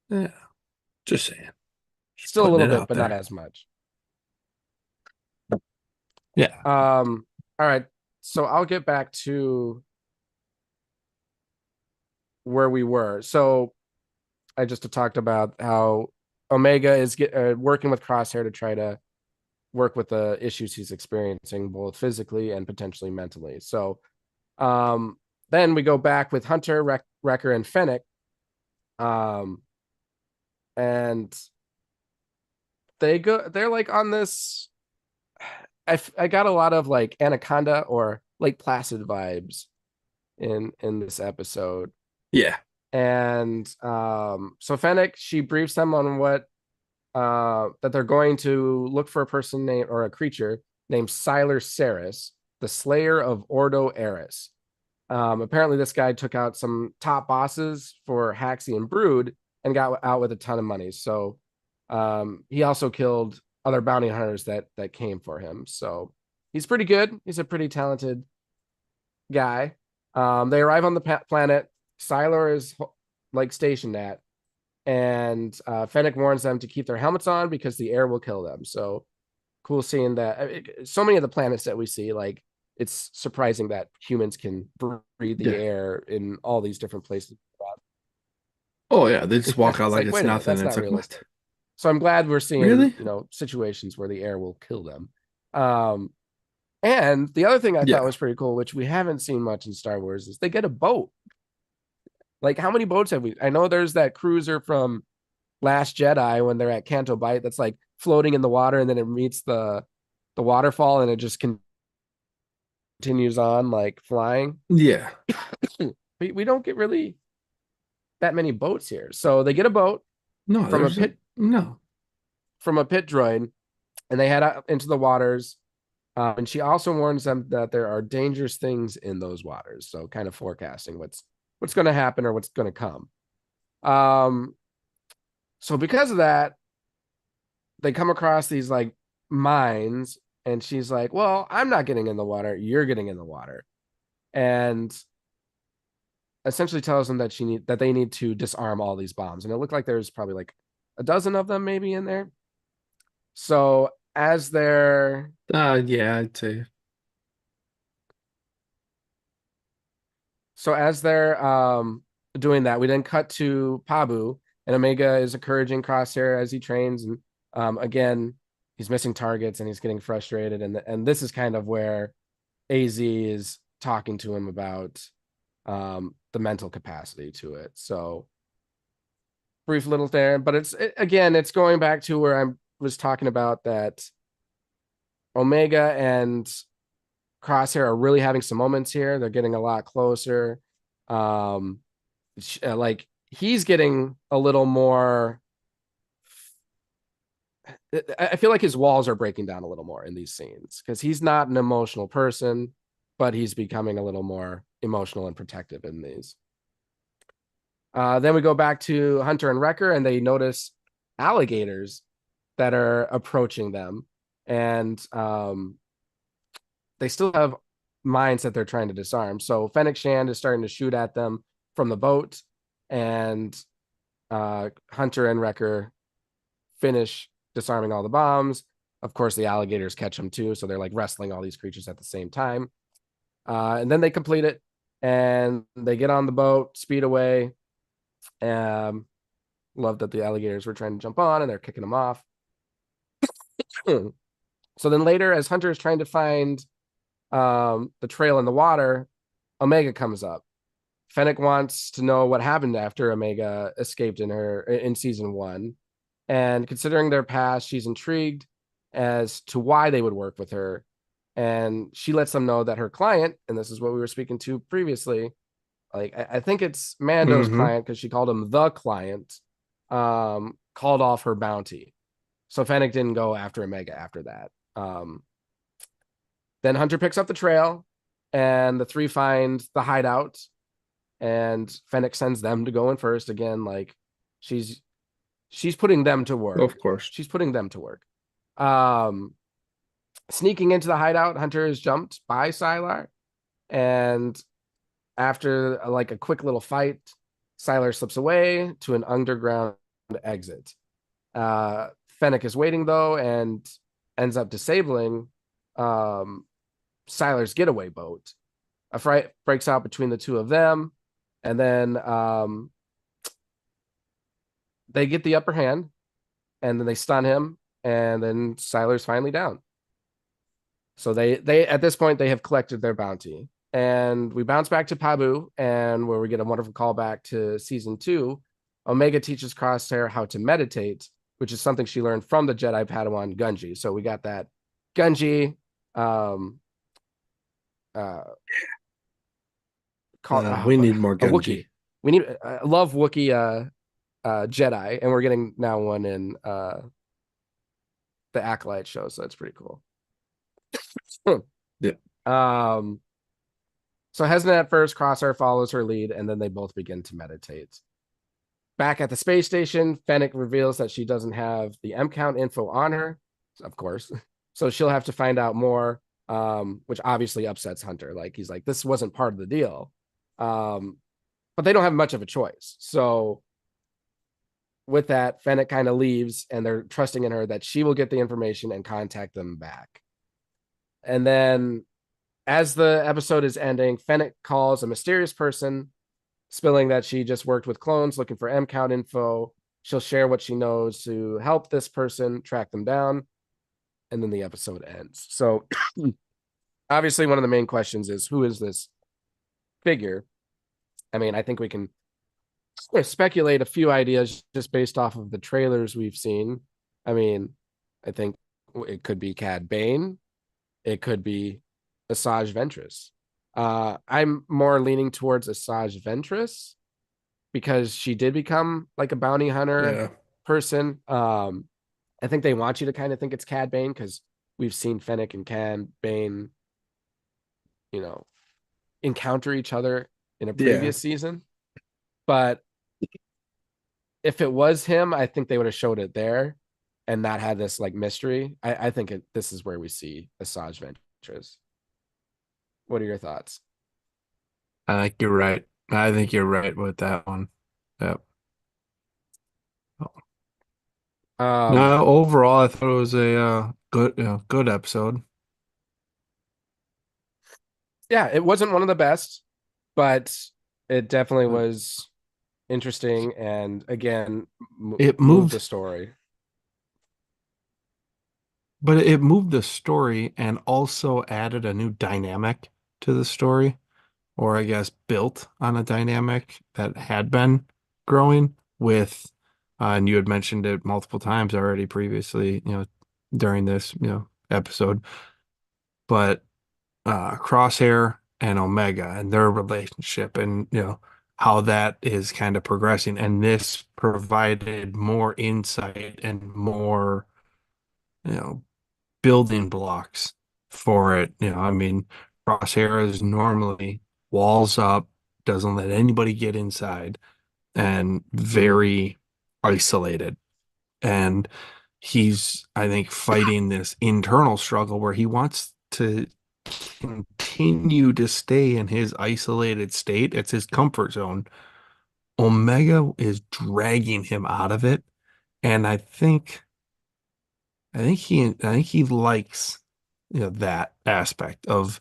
Speaker 2: Yeah, just saying. Just
Speaker 1: Still a
Speaker 2: putting
Speaker 1: little
Speaker 2: it
Speaker 1: bit,
Speaker 2: out
Speaker 1: but not
Speaker 2: there.
Speaker 1: as much.
Speaker 2: Yeah.
Speaker 1: All right. So I'll get back to where we were. So I just talked about how Omega is working with Crosshair to try to work with the issues he's experiencing, both physically and potentially mentally. So then we go back with Hunter, Wrecker, and Fennec. And they're like on this. I got a lot of like Anaconda or Lake Placid vibes in this episode.
Speaker 2: Yeah.
Speaker 1: And so Fennec, she briefs them on what that they're going to look for a person named or a creature named Siler Saris, the Slayer of Ordo Eris. Apparently, this guy took out some top bosses for Haxie and Brood and got out with a ton of money. So he also killed other bounty hunters that came for him. So he's pretty good. He's a pretty talented guy. They arrive on the planet. Siler is like stationed at, and Fennec warns them to keep their helmets on because the air will kill them. So cool seeing that. So many of the planets that we see, like it's surprising that humans can breathe the
Speaker 2: Yeah.
Speaker 1: air in all these different places.
Speaker 2: Oh yeah, they just walk out
Speaker 1: It's
Speaker 2: like
Speaker 1: like,
Speaker 2: it's
Speaker 1: wait a minute,
Speaker 2: nothing.
Speaker 1: that's
Speaker 2: It's
Speaker 1: not
Speaker 2: like, what?
Speaker 1: realistic. So I'm glad we're seeing,
Speaker 2: Really?
Speaker 1: situations where the air will kill them. And the other thing I thought
Speaker 2: Yeah.
Speaker 1: was pretty cool, which we haven't seen much in Star Wars, is they get a boat. Like, how many boats have we? I know there's that cruiser from Last Jedi when they're at Canto Bight that's like floating in the water, and then it meets the waterfall, and it just continues on like flying.
Speaker 2: Yeah.
Speaker 1: We don't get really that many boats here, so they get a boat
Speaker 2: No,
Speaker 1: from a
Speaker 2: there's
Speaker 1: pit
Speaker 2: no.
Speaker 1: from a pit droid, and they head out into the waters. And she also warns them that there are dangerous things in those waters. So kind of forecasting what's going to happen or what's going to come. So because of that, they come across these like mines, and she's like, "Well, I'm not getting in the water. You're getting in the water," and essentially tells them that they need to disarm all these bombs. And it looked like there's probably like a dozen of them maybe in there. So as they're
Speaker 2: Yeah, I'd say.
Speaker 1: So as they're doing that, we then cut to Pabu, and Omega is encouraging Crosshair as he trains, and again, he's missing targets and he's getting frustrated, and this is kind of where AZ is talking to him about the mental capacity to it. So brief little there, but it's going back to where I was talking about that Omega and Crosshair are really having some moments here. They're getting a lot closer. Um, like he's getting a little more. I feel like his walls are breaking down a little more in these scenes because he's not an emotional person, but he's becoming a little more emotional and protective in these. Then we go back to Hunter and Wrecker, and they notice alligators that are approaching them, and they still have mines that they're trying to disarm. So Fennec Shand is starting to shoot at them from the boat, and Hunter and Wrecker finish disarming all the bombs. Of course, the alligators catch them too, so they're like wrestling all these creatures at the same time. And then they complete it, and they get on the boat, speed away. Love that the alligators were trying to jump on, and they're kicking them off. So then later, as Hunter is trying to find the trail in the water, Omega comes up. Fennec wants to know what happened after Omega escaped in season 1. And considering their past, she's intrigued as to why they would work with her. And she lets them know that her client, and this is what we were speaking to previously, like I think it's Mando's
Speaker 2: Mm-hmm.
Speaker 1: client because she called him the client, called off her bounty. So Fennec didn't go after Omega after that. Then Hunter picks up the trail, and the three find the hideout, and Fennec sends them to go in first again. Like she's putting them to work.
Speaker 2: Of course.
Speaker 1: She's putting them to work. Um, Sneaking into the hideout, Hunter is jumped by Sylar, and after like a quick little fight, Sylar slips away to an underground exit. Fennec is waiting though, and ends up disabling Sylar's getaway boat. A fight breaks out between the two of them, and then they get the upper hand, and then they stun him, and then Sylar's finally down. So they at this point they have collected their bounty, and we bounce back to Pabu, and where we get a wonderful callback to season 2. Omega teaches Crosshair how to meditate, which is something she learned from the Jedi Padawan Gunji. So we got that Gunji.
Speaker 2: We need more
Speaker 1: A
Speaker 2: Gunji.
Speaker 1: Wookiee. We need. I love Wookiee Jedi, and we're getting now one in the Acolyte show, so that's pretty cool.
Speaker 2: Yeah.
Speaker 1: So hesitant at first, Crosshair follows her lead, and then they both begin to meditate. Back at the space station, Fennec reveals that she doesn't have the M count info on her, of course. So she'll have to find out more, which obviously upsets Hunter. Like he's like, this wasn't part of the deal. But they don't have much of a choice. So with that, Fennec kind of leaves, and they're trusting in her that she will get the information and contact them back. And then as the episode is ending, Fennec calls a mysterious person, spilling that she just worked with clones looking for M count info. She'll share what she knows to help this person track them down. And then the episode ends. So obviously one of the main questions is, who is this figure? I mean, I think we can speculate a few ideas just based off of the trailers we've seen. I mean, I think it could be Cad Bane. It could be Asajj Ventress. I'm more leaning towards Asajj Ventress because she did become like a bounty hunter person. I think they want you to kind of think it's Cad Bane because we've seen Fennec and Cad Bane, encounter each other in a previous season. But if it was him, I think they would have showed it there and not had this like mystery. I think this is where we see Asajj Ventress. What are your thoughts?
Speaker 2: I think you're right. I think you're right with that one. Yep. No, overall, I thought it was a good episode.
Speaker 1: Yeah, it wasn't one of the best, but it definitely was interesting, and again,
Speaker 2: It
Speaker 1: moved
Speaker 2: moved
Speaker 1: the story.
Speaker 2: But it moved the story and also added a new dynamic to the story, or I guess built on a dynamic that had been growing with, and you had mentioned it multiple times already previously, during this, episode, but Crosshair and Omega and their relationship and, how that is kind of progressing. And this provided more insight and more, building blocks for it. I mean, Crosshair is normally walls up, doesn't let anybody get inside, and very isolated. And he's, I think, fighting this internal struggle where he wants to continue to stay in his isolated state. It's his comfort zone. Omega is dragging him out of it. And I think he likes, that aspect of,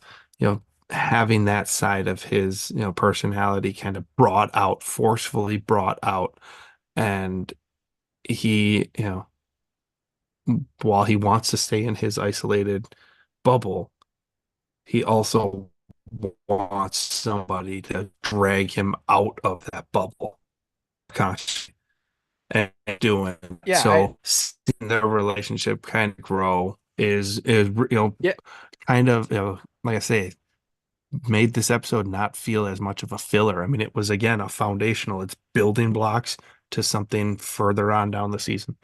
Speaker 2: having that side of his, personality kind of brought out, forcefully brought out. And he, while he wants to stay in his isolated bubble, he also wants somebody to drag him out of that bubble consciously and doing
Speaker 1: Yeah,
Speaker 2: so. Seeing their relationship kind of grow is
Speaker 1: yeah,
Speaker 2: kind of like I say, made this episode not feel as much of a filler. I mean, it was again a foundational. It's building blocks to something further on down the season.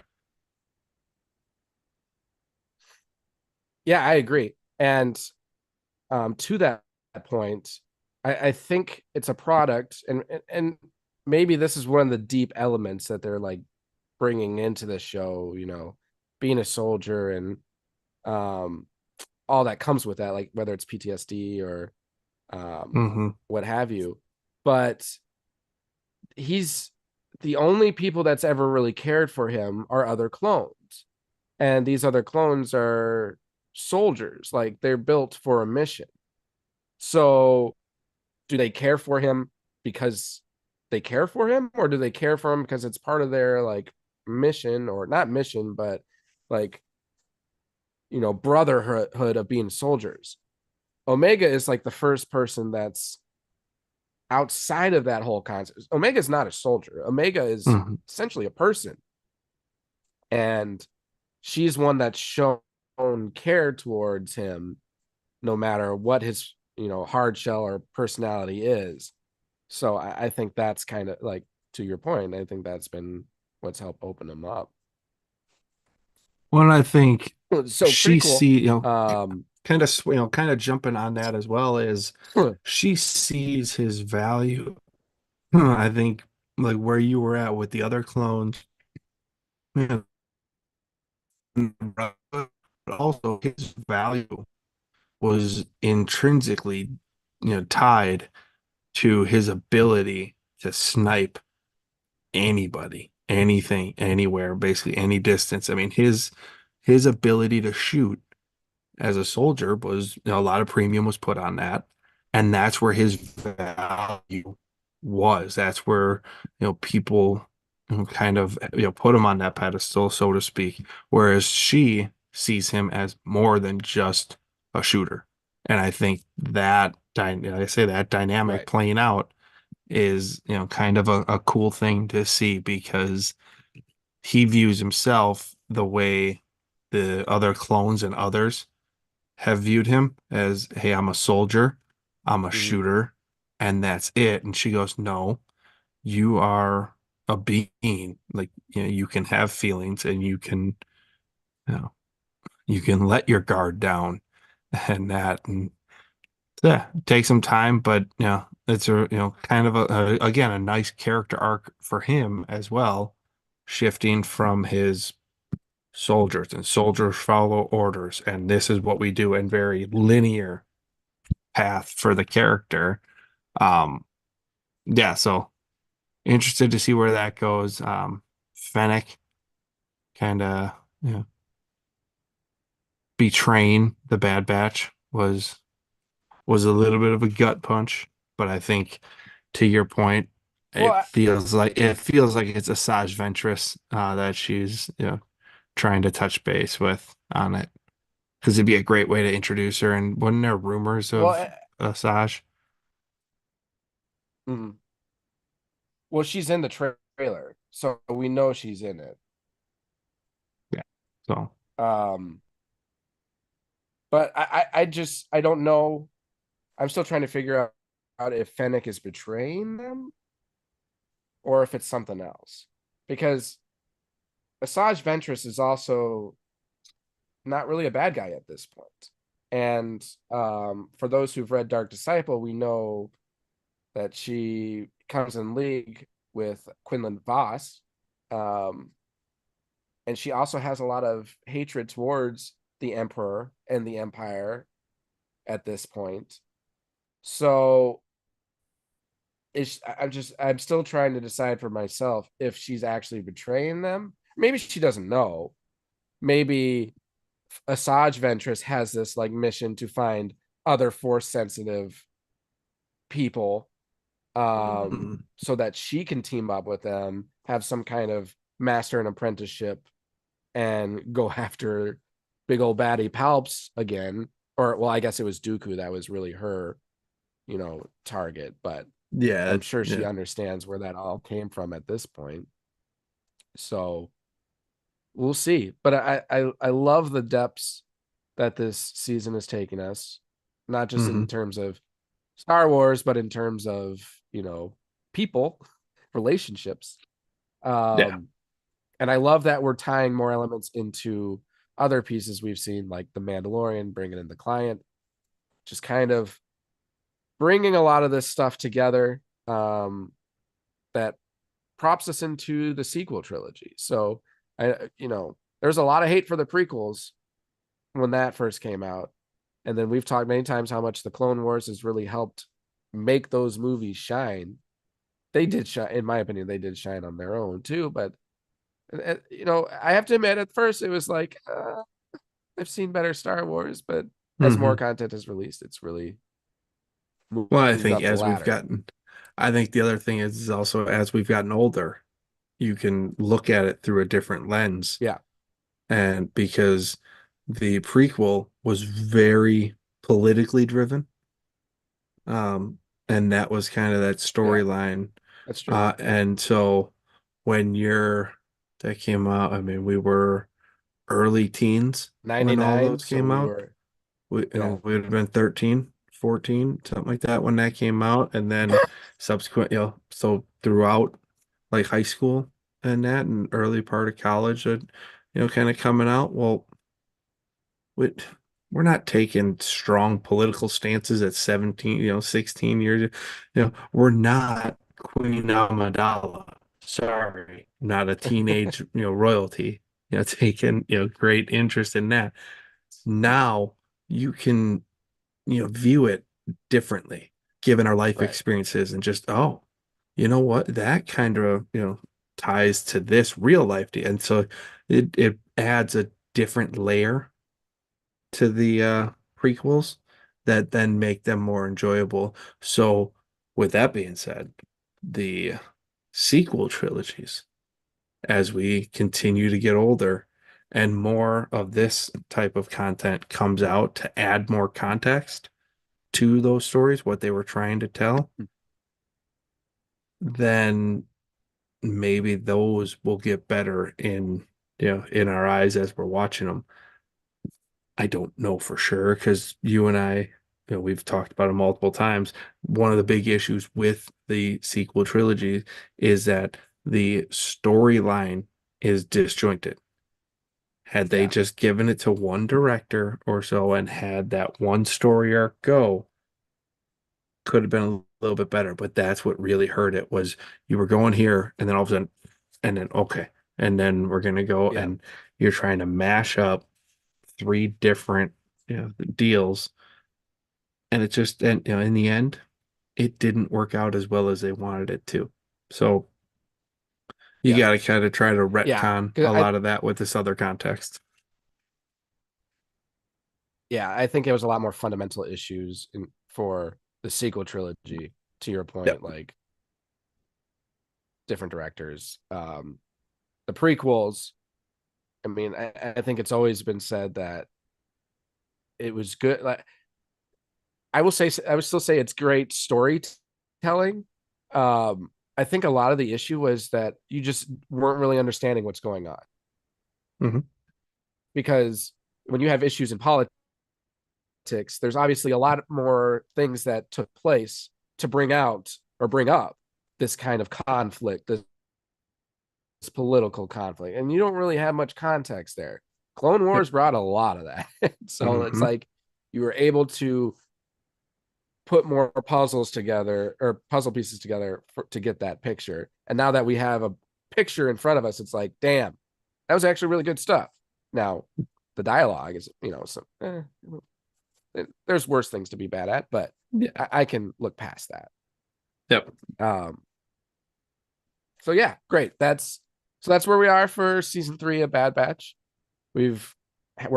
Speaker 1: yeah, I agree. And to that point, I think it's a product, and maybe this is one of the deep elements that they're like bringing into the show. Being a soldier and um, all that comes with that, like whether it's PTSD or
Speaker 2: Hmm.
Speaker 1: what have you. But he's the only people that's ever really cared for him are other clones, and these other clones are soldiers, like they're built for a mission. So do they care for him because they care for him, or do they care for him because it's part of their like mission, or not mission, but like brotherhood of being soldiers? Omega is like the first person that's outside of that whole concept. Omega is not a soldier. Omega is
Speaker 2: Hmm.
Speaker 1: essentially a person, and she's one that's shown care towards him no matter what his hard shell or personality is. So I think that's kind of like, to your point, I think that's been what's helped open him up.
Speaker 2: Well, I think
Speaker 1: So pretty
Speaker 2: she
Speaker 1: cool.
Speaker 2: see,
Speaker 1: Um,
Speaker 2: kind of jumping on that as well is she sees his value. I think like where you were at with the other clones, you but also his value was intrinsically, tied to his ability to snipe anybody, anything, anywhere, basically any distance. I mean, his ability to shoot as a soldier was, a lot of premium was put on that, and that's where his value was. That's where, people kind of, put him on that pedestal, so to speak. Whereas she sees him as more than just a shooter. And I think that, like I say, that dynamic
Speaker 1: right.
Speaker 2: playing out is, kind of a cool thing to see because he views himself the way the other clones and others have viewed him as, hey, I'm a soldier, I'm a
Speaker 1: Mhm.
Speaker 2: shooter, and that's it. And she goes, no, you are a being. Like, you can have feelings and you know, you can let your guard down and that. And yeah, take some time, but it's a kind of again a nice character arc for him as well, shifting from his soldiers and soldiers follow orders, and this is what we do, and very linear path for the character. Um, yeah, so interested to see where that goes. Fennec kind of, betraying the Bad Batch was a little bit of a gut punch, but I think to your point,
Speaker 1: Well,
Speaker 2: it feels like it's Asajj Ventress that she's trying to touch base with on it because it'd be a great way to introduce her. And wasn't there rumors
Speaker 1: well,
Speaker 2: of Asajj?
Speaker 1: mhm. Well, she's in the trailer, so we know she's in it.
Speaker 2: Yeah. So
Speaker 1: Um, but I don't know. I'm still trying to figure out if Fennec is betraying them or if it's something else, because Asajj Ventress is also not really a bad guy at this point. And for those who've read Dark Disciple, we know that she comes in league with Quinlan Voss. Um, and she also has a lot of hatred towards the Emperor and the Empire at this point. So I'm still trying to decide for myself if she's actually betraying them. Maybe she doesn't know. Maybe Asajj Ventress has this like mission to find other force sensitive people,
Speaker 2: mm,
Speaker 1: so that she can team up with them, have some kind of master and apprenticeship and go after big old baddie Palps again. Or, well, I guess it was Dooku that was really her, target, but
Speaker 2: Yeah,
Speaker 1: I'm sure she
Speaker 2: yeah.
Speaker 1: understands where that all came from at this point. So we'll see. But I love the depths that this season is taking us, not just
Speaker 2: Hmm.
Speaker 1: in terms of Star Wars, but in terms of, people, relationships.
Speaker 2: Yeah.
Speaker 1: Um, and I love that we're tying more elements into other pieces we've seen, like The Mandalorian, bringing in the client, just kind of bringing a lot of this stuff together, that props us into the sequel trilogy. So there's a lot of hate for the prequels when that first came out. And then we've talked many times how much the Clone Wars has really helped make those movies shine. They did shine, in my opinion, they did shine on their own too. But, I have to admit, at first it was like, I've seen better Star Wars, but as more
Speaker 2: Hmm.
Speaker 1: content is released, it's really
Speaker 2: Well, I
Speaker 1: moved
Speaker 2: think
Speaker 1: up the
Speaker 2: as we've
Speaker 1: ladder.
Speaker 2: gotten, I think the other thing is also as we've gotten older, you can look at it through a different lens.
Speaker 1: Yeah.
Speaker 2: And because the prequel was very politically driven, um, and that was kind of that
Speaker 1: Yeah.
Speaker 2: storyline.
Speaker 1: That's true.
Speaker 2: And so when that came out, I mean, we were early teens when all
Speaker 1: 99.
Speaker 2: those
Speaker 1: So
Speaker 2: came
Speaker 1: we
Speaker 2: out.
Speaker 1: were,
Speaker 2: We
Speaker 1: yeah.
Speaker 2: we would have been 13, 14, something like that when that came out. And then subsequent, so throughout like high school and that and early part of college, kind of coming out. Well, we, we're not taking strong political stances at 17, 16 years. We're not Queen Amidala. Sorry, not a teenage, royalty, taking, great interest in that. Now you can, view it differently given our life
Speaker 1: Right.
Speaker 2: experiences and just, oh, you know what? That kind of, ties to this real life. And so it adds a different layer to the prequels that then make them more enjoyable. So, with that being said, the sequel trilogies, as we continue to get older and more of this type of content comes out to add more context to those stories, what they were trying to tell, then maybe those will get better in our eyes as we're watching them. I don't know for sure because you and I, we've talked about it multiple times. One of the big issues with the sequel trilogy is that the storyline is disjointed. Had they
Speaker 1: Yeah.
Speaker 2: just given it to one director or so and had that one story arc go, could have been a little bit better. But that's what really hurt it was you were going here and then all of a sudden, and then okay, and then we're gonna go
Speaker 1: Yeah.
Speaker 2: and you're trying to mash up three different deals and it just and in the end it didn't work out as well as they wanted it to, so you
Speaker 1: Yeah.
Speaker 2: got to kind of try to
Speaker 1: Yeah.
Speaker 2: retcon
Speaker 1: 'Cause
Speaker 2: a lot of that with this other context.
Speaker 1: I think it was a lot more fundamental issues for the sequel trilogy, to your
Speaker 2: Yep.
Speaker 1: point, like different directors. The prequels, I mean, I think it's always been said that it was good. Like, I would still say it's great storytelling. I think a lot of the issue was that you just weren't really understanding what's going on,
Speaker 2: Hmm.
Speaker 1: because when you have issues in politics, there's obviously a lot more things that took place to bring out or bring up this kind of conflict, this political conflict, and you don't really have much context there. Clone
Speaker 2: Yep.
Speaker 1: Wars brought a lot of that. So it's
Speaker 2: Hmm.
Speaker 1: like you were able to put more puzzles together or puzzle pieces together to get that picture. And now that we have a picture in front of us, it's like, damn, that was actually really good stuff. Now, the dialogue is, there's worse things to be bad at, but
Speaker 2: Yeah.
Speaker 1: I can look past that.
Speaker 2: Yep.
Speaker 1: Um, so yeah, great. That's where we are for season 3 of Bad Batch. We're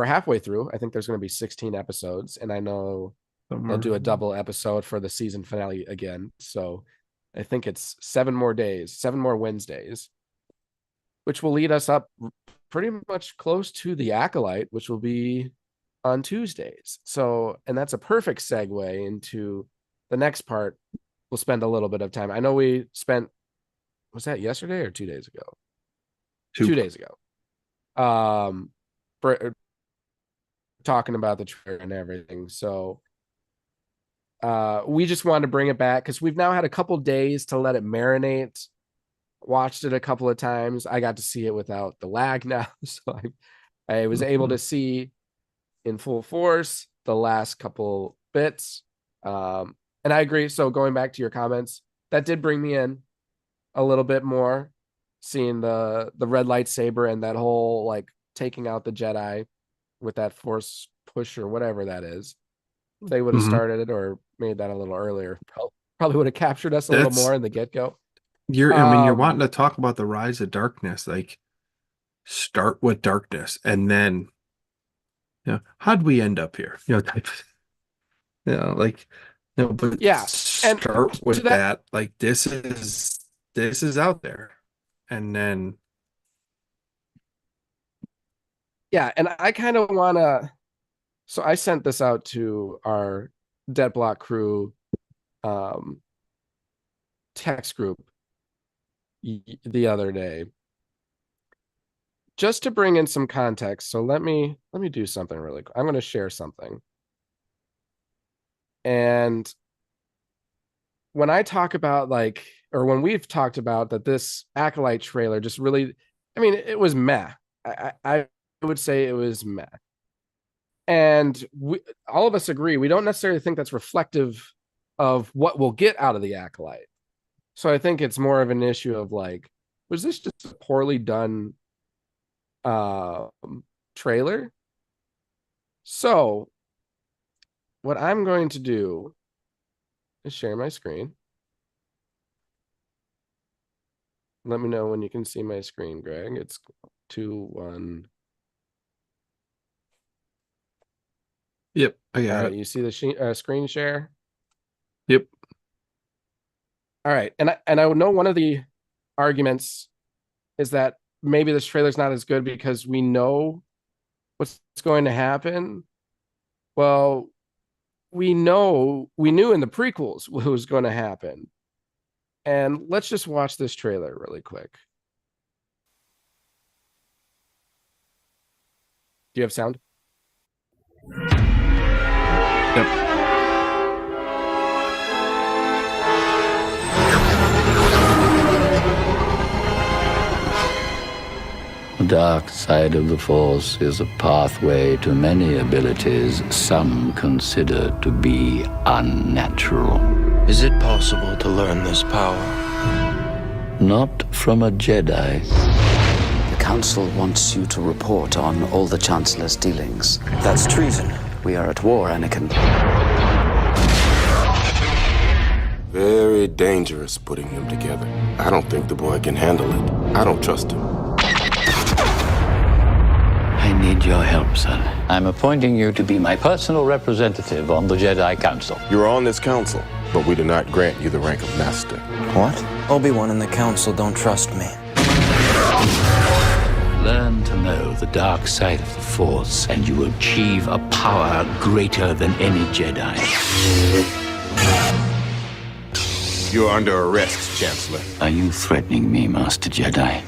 Speaker 1: halfway through. I think there's going to be 16 episodes, and I know they'll
Speaker 2: Somewhere.
Speaker 1: do a double episode for the season finale again. So I think it's 7 more days, 7 more Wednesdays. which will lead us up pretty much close to the Acolyte, which will be on Tuesdays. So, and that's a perfect segue into the next part. We'll spend a little bit of time. I know we spent, was that yesterday or 2 days ago? 2 days ago. Talking about the trailer and everything. So we just wanted to bring it back because we've now had a couple days to let it marinate. Watched it a couple of times. I got to see it without the lag now. So I was able to see in full force the last couple bits. And I agree. So going back to your comments, that did bring me in a little bit more, seeing the red lightsaber and that whole like taking out the Jedi with that force push or whatever that is. If they would have started it or made that a little earlier, probably would have captured us a little more in the get-go.
Speaker 2: You're wanting to talk about the rise of darkness, like start with darkness and then, how'd we end up here? Type of, like, but start with that, like this is out there. And then
Speaker 1: and I kind of want to, so I sent this out to our DetBlock Crew text group the other day, just to bring in some context. So let me do something really quick. I'm going to share something. And when I talk about when we've talked about that, this Acolyte trailer just really, I mean, it was meh. I would say it was meh. And all of us agree, we don't necessarily think that's reflective of what we'll get out of the Acolyte. So I think it's more of an issue of like, was this just a poorly done trailer? So what I'm going to do is share my screen. Let me know when you can see my screen, Greg. It's 2, 1.
Speaker 2: Yep, I got it.
Speaker 1: You see the screen share?
Speaker 2: Yep.
Speaker 1: All right, and I know one of the arguments is that maybe this trailer's not as good because we know what's going to happen. Well, we knew in the prequels what was going to happen. And let's just watch this trailer really quick. Do you have sound?
Speaker 2: Yep.
Speaker 3: The dark side of the Force is a pathway to many abilities some consider to be unnatural.
Speaker 4: Is it possible to learn this power?
Speaker 3: Not from a Jedi.
Speaker 5: The Council wants you to report on all the Chancellor's dealings.
Speaker 4: That's treason.
Speaker 5: We are at war, Anakin.
Speaker 6: Very dangerous putting them together. I don't think the boy can handle it. I don't trust him.
Speaker 3: I need your help, son. I'm appointing you to be my personal representative on the Jedi Council.
Speaker 6: You're on this council, but we do not grant you the rank of master.
Speaker 4: What? Obi-Wan and the Council don't trust me.
Speaker 3: Learn to know the dark side of the Force, and you will achieve a power greater than any Jedi.
Speaker 6: You're under arrest, Chancellor.
Speaker 3: Are you threatening me, Master Jedi?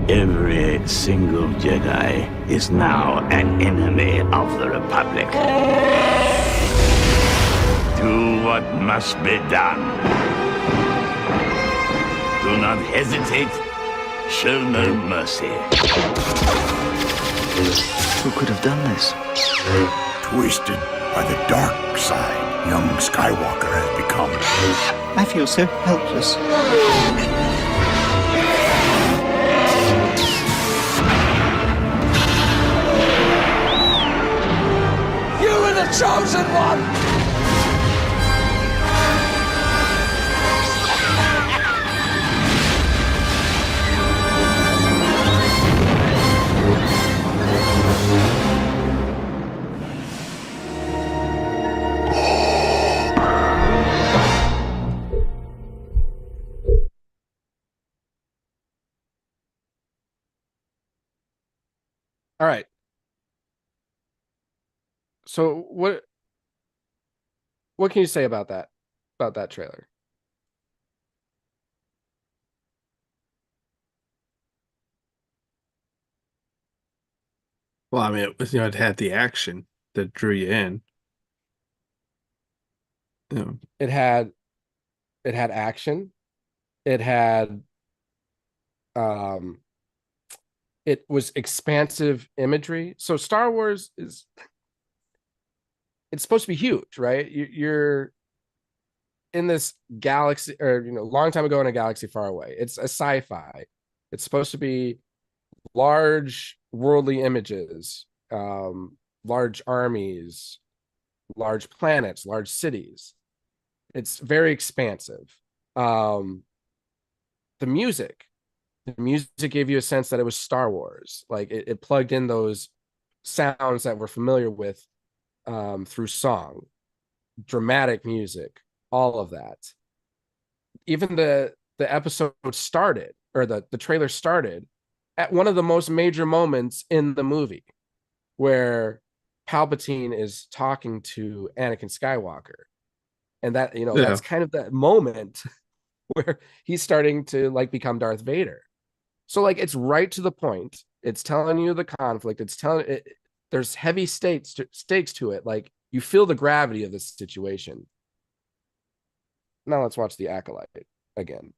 Speaker 3: Every single Jedi is now an enemy of the Republic. Do what must be done. Do not hesitate. Show no mercy.
Speaker 5: Who could have done this?
Speaker 7: Twisted by the dark side, young Skywalker has become.
Speaker 5: I feel so helpless.
Speaker 4: Chosen one!
Speaker 1: All right. So what can you say about that trailer?
Speaker 2: Well, I mean, it had the action that drew you in. You know,
Speaker 1: It had action. It had um it was expansive imagery. So Star Wars it's supposed to be huge, right? You're in this galaxy, or long time ago in a galaxy far away. It's a sci-fi. It's supposed to be large worldly images, large armies, large planets, large cities. It's very expansive. Um, the music, gave you a sense that it was Star Wars. Like it plugged in those sounds that we're familiar with through song, dramatic music, all of that. Even the episode started, or the trailer started at one of the most major moments in the movie, where Palpatine is talking to Anakin Skywalker. And that, that's kind of that moment where he's starting to like become Darth Vader. So like it's right to the point. It's telling you the conflict. It's telling it there's heavy stakes to it. Like you feel the gravity of this situation. Now let's watch The Acolyte again.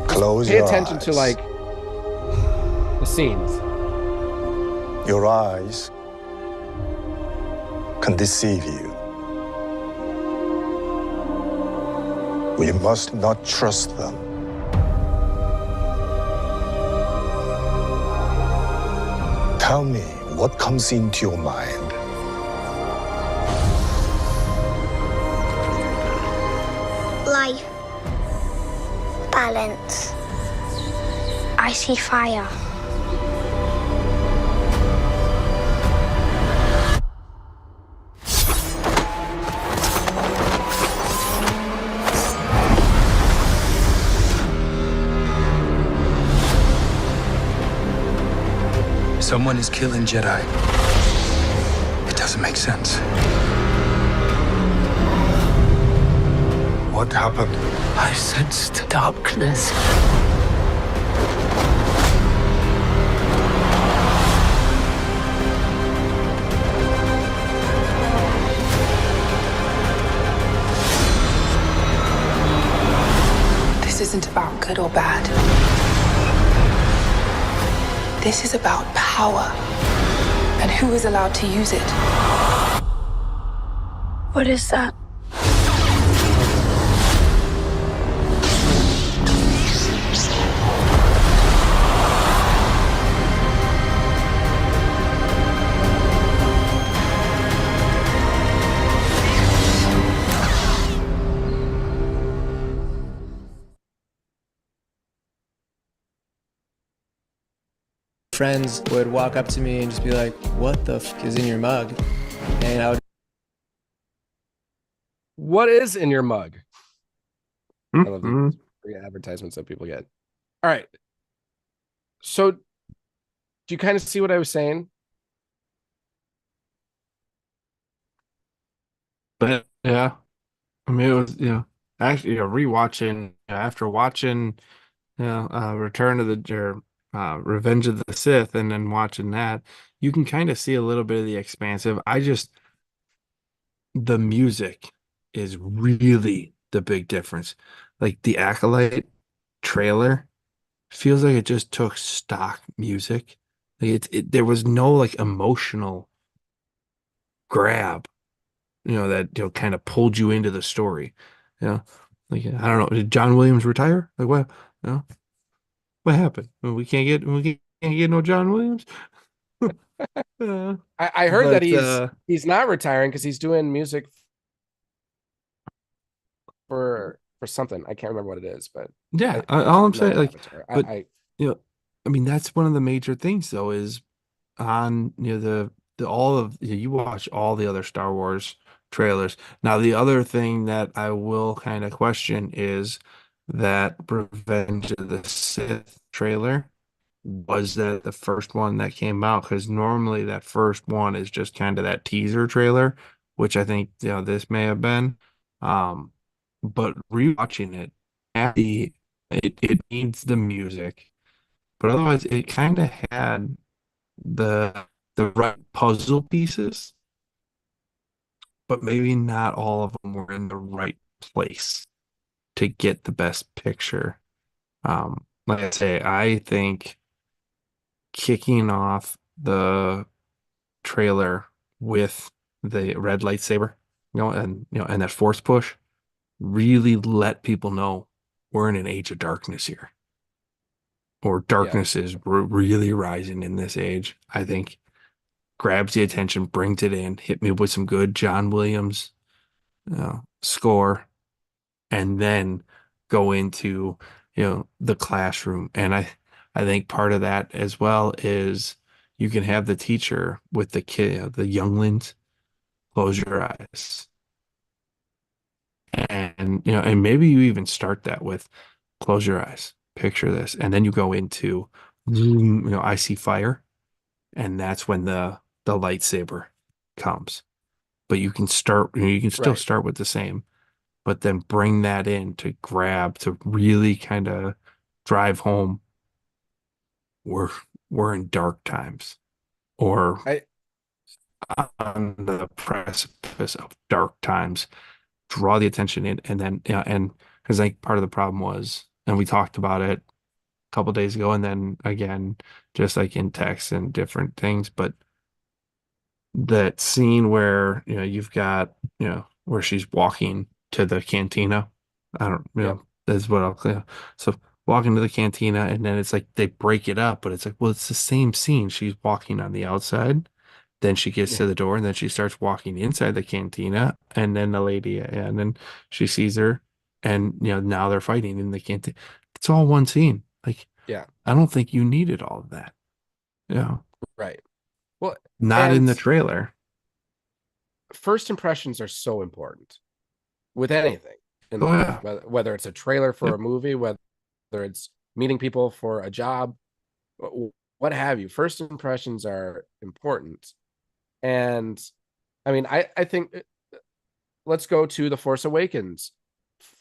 Speaker 7: Close
Speaker 1: Pay
Speaker 7: your
Speaker 1: attention
Speaker 7: eyes.
Speaker 1: to like the scenes.
Speaker 7: Your eyes can deceive you. We must not trust them. Tell me what comes into your mind.
Speaker 8: Life. Balance. I see fire.
Speaker 9: Someone is killing Jedi. It doesn't make sense.
Speaker 7: What happened?
Speaker 5: I sensed darkness.
Speaker 10: This isn't about good or bad. This is about power and who is allowed to use it.
Speaker 8: What is that?
Speaker 11: Friends would walk up to me and just be like, "What the f is in your mug?" And I would.
Speaker 1: What is in your mug? I love
Speaker 2: mm-hmm.
Speaker 1: these free advertisements that people get. All right. So do you kind of see what I was saying?
Speaker 2: But yeah, I mean, it was, actually, rewatching after watching, Return of the Revenge of the Sith, and then watching that, you can kind of see a little bit of the expansive. The music is really the big difference. Like the Acolyte trailer feels like it just took stock music. Like there was no like emotional grab, that kind of pulled you into the story. Like I don't know, did John Williams retire? Like what? What happened? We can't get no John Williams.
Speaker 1: I heard that he's not retiring because he's doing music for something. I can't remember what it is, but
Speaker 2: yeah, all I'm saying, like, but
Speaker 1: I
Speaker 2: I mean, that's one of the major things though, is on the all of you watch all the other Star Wars trailers. Now, the other thing that I will kind of question is that Revenge of the Sith trailer was that the first one that came out, because normally that first one is just kind of that teaser trailer, which I think this may have been. But rewatching it, it needs the music, but otherwise it kind of had the right puzzle pieces, but maybe not all of them were in the right place to get the best picture. Like I say, I think kicking off the trailer with the red lightsaber, and that force push really let people know we're in an age of darkness here, or darkness is really rising in this age. I think grabs the attention, brings it in, hit me with some good John Williams score, and then go into the classroom. And I think part of that as well is you can have the teacher with the kid, the younglings, close your eyes. And and maybe you even start that with close your eyes, picture this, and then you go into I see fire, and that's when the lightsaber comes. But you can still start with the same, but then bring that in to really kind of drive home we're in dark times, or on the precipice of dark times. Draw the attention in, and then and because I think part of the problem was, and we talked about it a couple days ago, and then again, just like in text and different things, but that scene where you've got where she's walking to the cantina. I don't that's what I'll so walking to the cantina, and then it's like they break it up, but it's like, well, it's the same scene. She's walking on the outside, then she gets to the door, and then she starts walking inside the cantina, and then the lady, and then she sees her, and now they're fighting in the cantina. It's all one scene. Like, I don't think you needed all of that.
Speaker 1: Right. Well,
Speaker 2: not in the trailer.
Speaker 1: First impressions are so important with anything. Whether it's a trailer for a movie, whether it's meeting people for a job, what have you. First impressions are important. And I mean, I think let's go to The Force Awakens.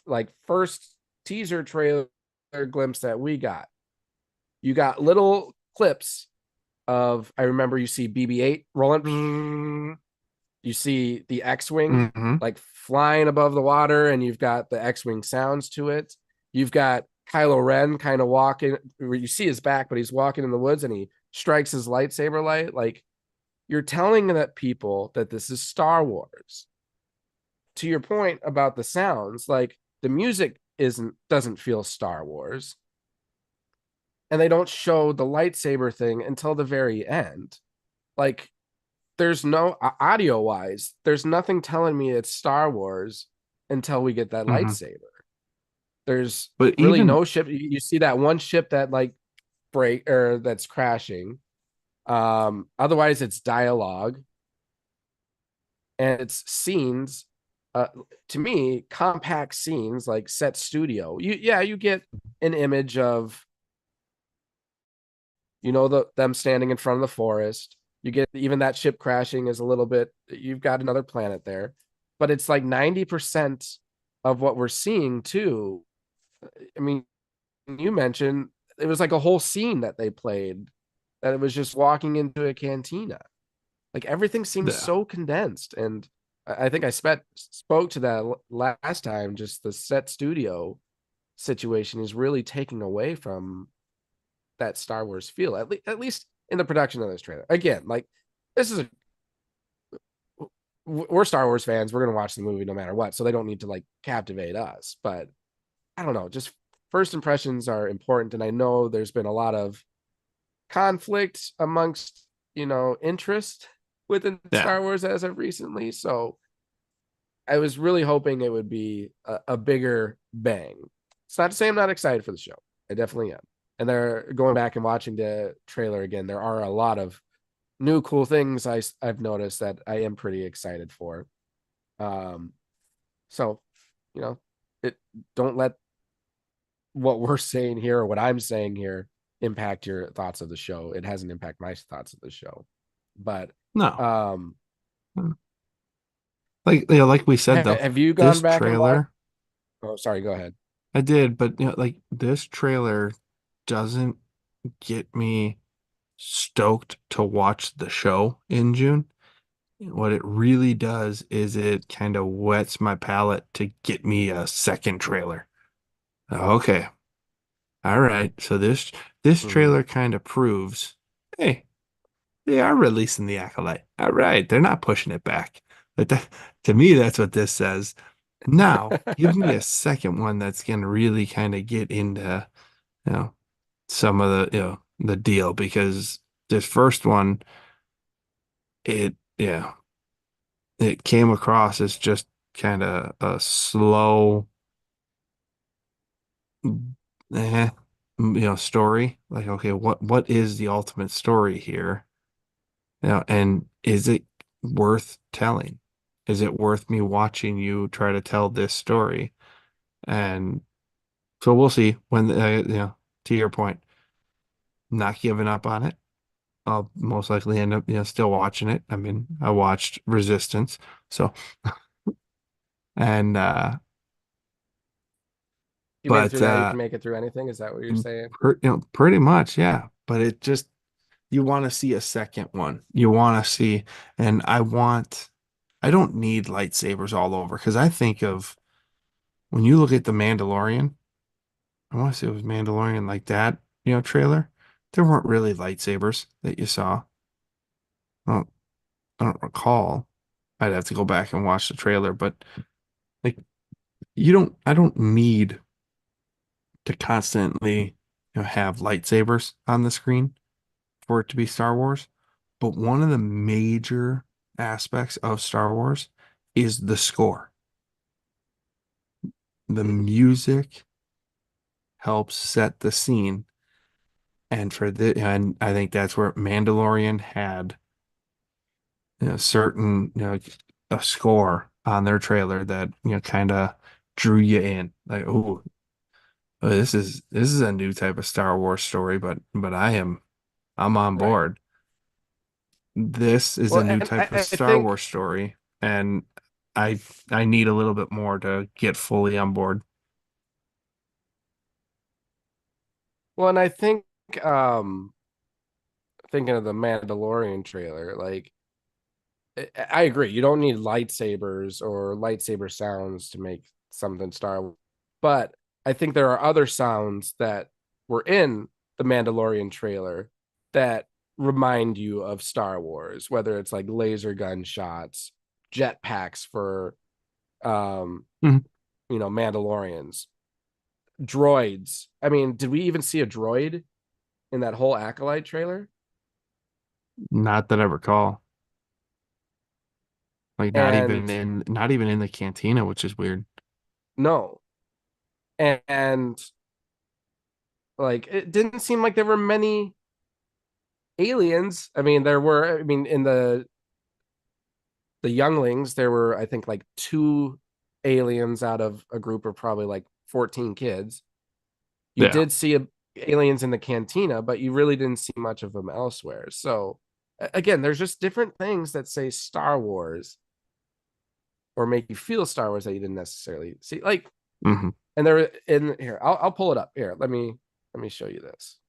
Speaker 1: Like, first teaser trailer glimpse that we got. You got little clips of, I remember you see BB-8 rolling. You see the X-Wing like flying above the water, and you've got the X-Wing sounds to it. You've got Kylo Ren kind of walking, where you see his back, but he's walking in the woods, and he strikes his lightsaber light. Like, you're telling that people that this is Star Wars. To your point about the sounds, like, the music doesn't feel Star Wars, and they don't show the lightsaber thing until the very end. Like, there's no audio wise, there's nothing telling me it's Star Wars until we get that lightsaber. There's really no ship. You see that one ship that like break, or that's crashing. Otherwise it's dialogue, and it's scenes. To me, compact scenes, like set studio. You get an image of them standing in front of the forest. You get even that ship crashing is a little bit, you've got another planet there, but it's like 90% of what we're seeing too. I mean, you mentioned it was like a whole scene that they played, that it was just walking into a cantina. Like, everything seems so condensed. And I think I spoke to that last time, just the set studio situation is really taking away from that Star Wars feel, at least in the production of this trailer. Again, like, we're Star Wars fans. We're going to watch the movie no matter what. So they don't need to like captivate us, but I don't know. Just first impressions are important. And I know there's been a lot of conflict amongst, interest within Star Wars as of recently. So I was really hoping it would be a bigger bang. It's not to say I'm not excited for the show. I definitely am. And they're going back and watching the trailer again. There are a lot of new cool things I've noticed that I am pretty excited for. So, don't let what we're saying here or what I'm saying here impact your thoughts of the show. It hasn't impacted my thoughts of the show. But
Speaker 2: No. Like we said though,
Speaker 1: have you gone
Speaker 2: this
Speaker 1: back and watched?
Speaker 2: trailer,
Speaker 1: Oh, sorry, go ahead.
Speaker 2: I did, but like this trailer doesn't get me stoked to watch the show in June. What it really does is it kind of whets my palate to get me a second trailer. Okay. All right. So this trailer kind of proves, hey, they are releasing the Acolyte. All right. They're not pushing it back. But to me, that's what this says. Now, give me a second one that's gonna really kind of get into, you know, some of the deal, because this first one, it came across as just kind of a slow, story. Like, okay, what is the ultimate story here? And is it worth telling? Is it worth me watching you try to tell this story? And so we'll see when, to your point, not giving up on it. I'll most likely end up, still watching it. I mean, I watched Resistance, so and
Speaker 1: You made it
Speaker 2: but
Speaker 1: through that, you can make it through anything. Is that what you're saying?
Speaker 2: pretty much, yeah. But it just, you want to see a second one. You want to see, and I don't need lightsabers all over, because I think of, when you look at the Mandalorian, I want to say it was Mandalorian like that, trailer. There weren't really lightsabers that you saw. I don't, I don't recall. I'd have to go back and watch the trailer, but like, I don't need to constantly, have lightsabers on the screen for it to be Star Wars. But one of the major aspects of Star Wars is the score. The music helps set the scene. And I think that's where Mandalorian had, certain, a score on their trailer that, kind of drew you in. Like, oh, this is a new type of Star Wars story, but I'm on
Speaker 1: Right.
Speaker 2: board. This is
Speaker 1: Well,
Speaker 2: a new
Speaker 1: and
Speaker 2: type of
Speaker 1: I
Speaker 2: Star
Speaker 1: think,
Speaker 2: Wars story, and I need a little bit more to get fully on board.
Speaker 1: well, and I think, thinking of the Mandalorian trailer, like, I agree. You don't need lightsabers or lightsaber sounds to make something Star Wars. But I think there are other sounds that were in the Mandalorian trailer that remind you of Star Wars, whether it's like laser gun shots, jetpacks for
Speaker 2: Mhm.
Speaker 1: Mandalorians, droids. I mean, did we even see a droid in that whole Acolyte trailer?
Speaker 2: Not that I recall. Like,
Speaker 1: And
Speaker 2: not even in the cantina, which is weird.
Speaker 1: no. And like it didn't seem like there were many aliens. I mean, in the younglings, there were, I think, like 2 aliens out of a group of probably like 14 kids. You
Speaker 2: Yeah.
Speaker 1: did see aliens in the cantina, but you really didn't see much of them elsewhere. So again, there's just different things that say Star Wars or make you feel Star Wars that you didn't necessarily see. Like,
Speaker 2: hmm
Speaker 1: and they're in here. I'll pull it up here. Let me show you this.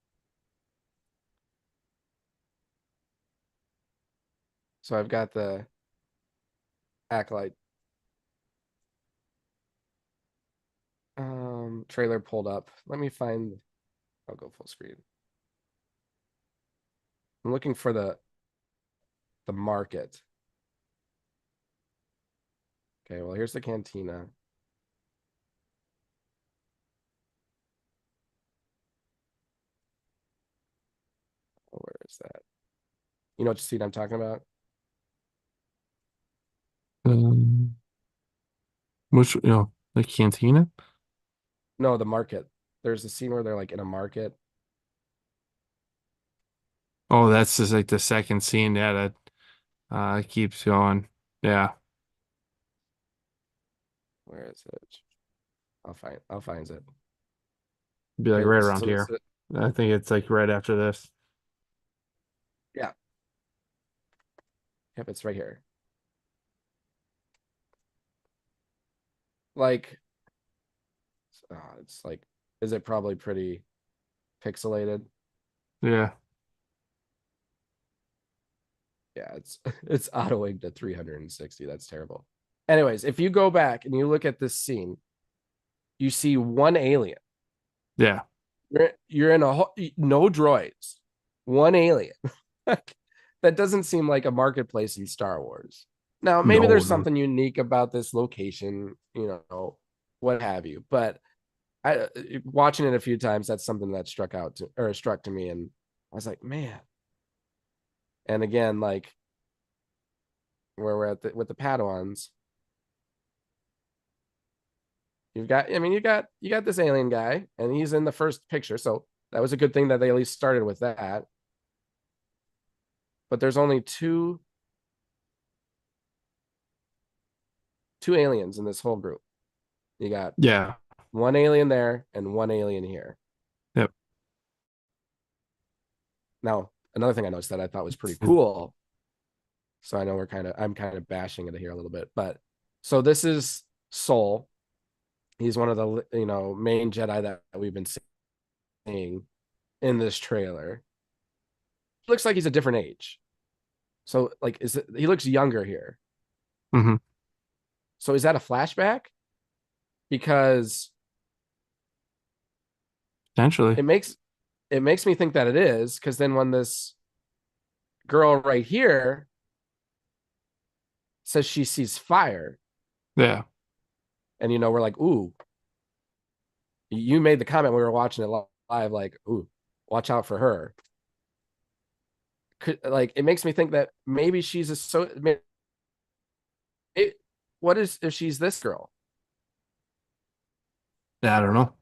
Speaker 1: So I've got the Acolyte trailer pulled up. Let me find, I'll go full screen. I'm looking for the market. Okay, well, here's the cantina. Oh, where is that? You know what scene I'm talking about?
Speaker 2: Um, which, the cantina.
Speaker 1: No, the market. There's a scene where they're like in a market.
Speaker 2: Oh, that's just like the second scene. Yeah, that it keeps going. Yeah.
Speaker 1: Where is it? I'll find it.
Speaker 2: Be like right around
Speaker 1: So
Speaker 2: here. I think it's like right after this.
Speaker 1: Yeah. Yep, it's right here. Like, it's like, is it probably pretty pixelated?
Speaker 2: Yeah.
Speaker 1: Yeah, it's autoing to 360. That's terrible. Anyways, if you go back and you look at this scene, you see one alien.
Speaker 2: Yeah.
Speaker 1: You're in no droids, one alien. That doesn't seem like a marketplace in Star Wars. Now, maybe there's something unique about this location, what have you. But I watching it a few times, that's something that struck to me, and I was like, man. And again, like where we're at with the Padawans, you got this alien guy, and he's in the first picture, so that was a good thing that they at least started with that. But there's only two aliens in this whole group. You got one alien there and one alien here.
Speaker 2: Yep.
Speaker 1: Now, another thing I noticed that I thought was pretty cool. So I know I'm kind of bashing it here a little bit, but so this is Sol. He's one of the main Jedi that we've been seeing in this trailer. Looks like he's a different age. So like, he looks younger here.
Speaker 2: Mm-hmm.
Speaker 1: So is that a flashback? Because
Speaker 2: potentially
Speaker 1: it makes me think that it is, because then when this girl right here says she sees fire, and we're like, ooh, you made the comment, we were watching it live, like, ooh, watch out for her. It makes me think that maybe she's what is if she's this girl?
Speaker 2: Yeah, I don't know.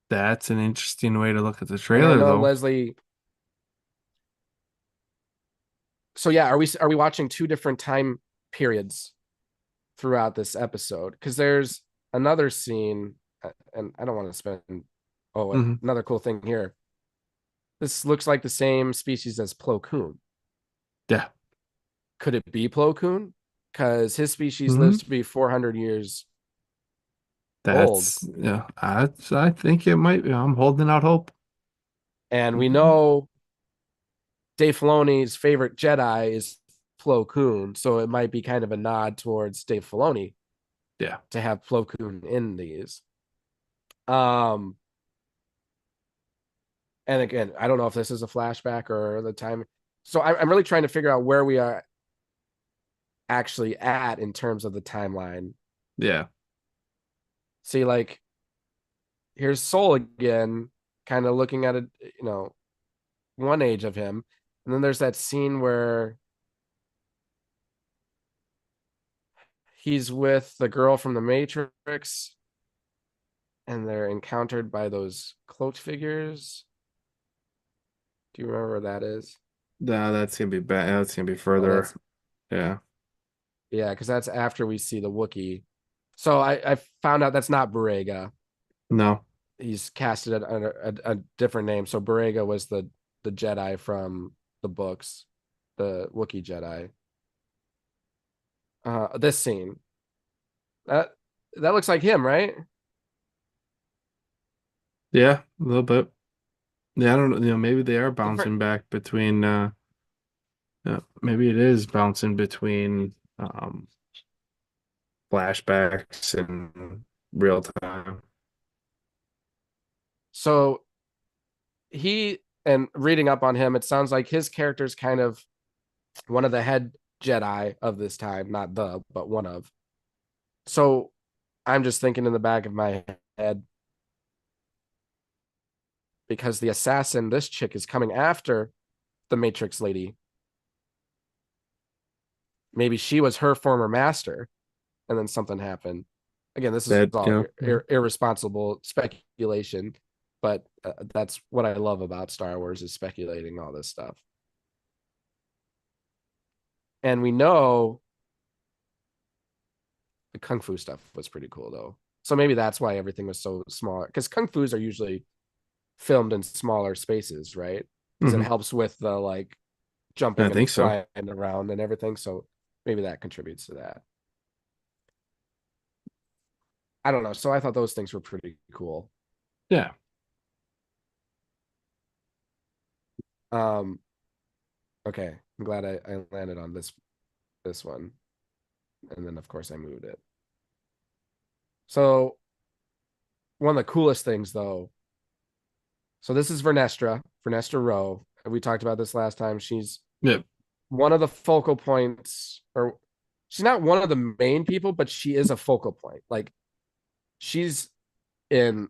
Speaker 2: That's an interesting way to look at the trailer, though.
Speaker 1: Leslie. So yeah, are we watching two different time periods throughout this episode? Because there's another scene, and I don't want to spend. Another cool thing here. This looks like the same species as Plo Koon.
Speaker 2: Yeah.
Speaker 1: Could it be Plo Koon? Because his species lives to be 400 years old.
Speaker 2: Yeah, I think it might be. I'm holding out hope.
Speaker 1: And we know Dave Filoni's favorite Jedi is Plo Koon, so it might be kind of a nod towards Dave Filoni.
Speaker 2: Yeah.
Speaker 1: To have Plo Koon in these. And again, I don't know if this is a flashback or the time. So I'm really trying to figure out where we are actually at in terms of the timeline.
Speaker 2: Yeah.
Speaker 1: See, like, here's Sol again, kind of looking at it, one age of him. And then there's that scene where he's with the girl from the Matrix and they're encountered by those cloaked figures. Do you remember where that is?
Speaker 2: No, that's gonna be bad. That's gonna be further. Yeah,
Speaker 1: because that's after we see the Wookiee. So I found out that's not Borrega.
Speaker 2: No,
Speaker 1: he's casted it under a different name. So Borrega was the Jedi from the books, the Wookiee Jedi. This scene, that looks like him, right?
Speaker 2: Yeah, a little bit. Yeah, I don't know. Maybe they are bouncing back between. Maybe it is bouncing between flashbacks and real time.
Speaker 1: So and reading up on him, it sounds like his character's kind of one of the head Jedi of this time, not but one of. So I'm just thinking in the back of my head, because the assassin, this chick, is coming after the Matrix lady. Maybe she was her former master, and then something happened. Again, this is all irresponsible speculation, but that's what I love about Star Wars, is speculating all this stuff. And we know the Kung Fu stuff was pretty cool, though. So maybe that's why everything was so small. Because Kung Fu's are usually filmed in smaller spaces, right? Because it helps with the like jumping
Speaker 2: I think
Speaker 1: and
Speaker 2: so.
Speaker 1: flying around and everything. So maybe that contributes to that. I don't know. So I thought those things were pretty cool.
Speaker 2: Yeah.
Speaker 1: Okay. I'm glad I landed on this one. And then of course I moved it. So one of the coolest things though. So this is Vernestra Rowe. We talked about this last time. She's one of the focal points, or she's not one of the main people, but she is a focal point. Like she's in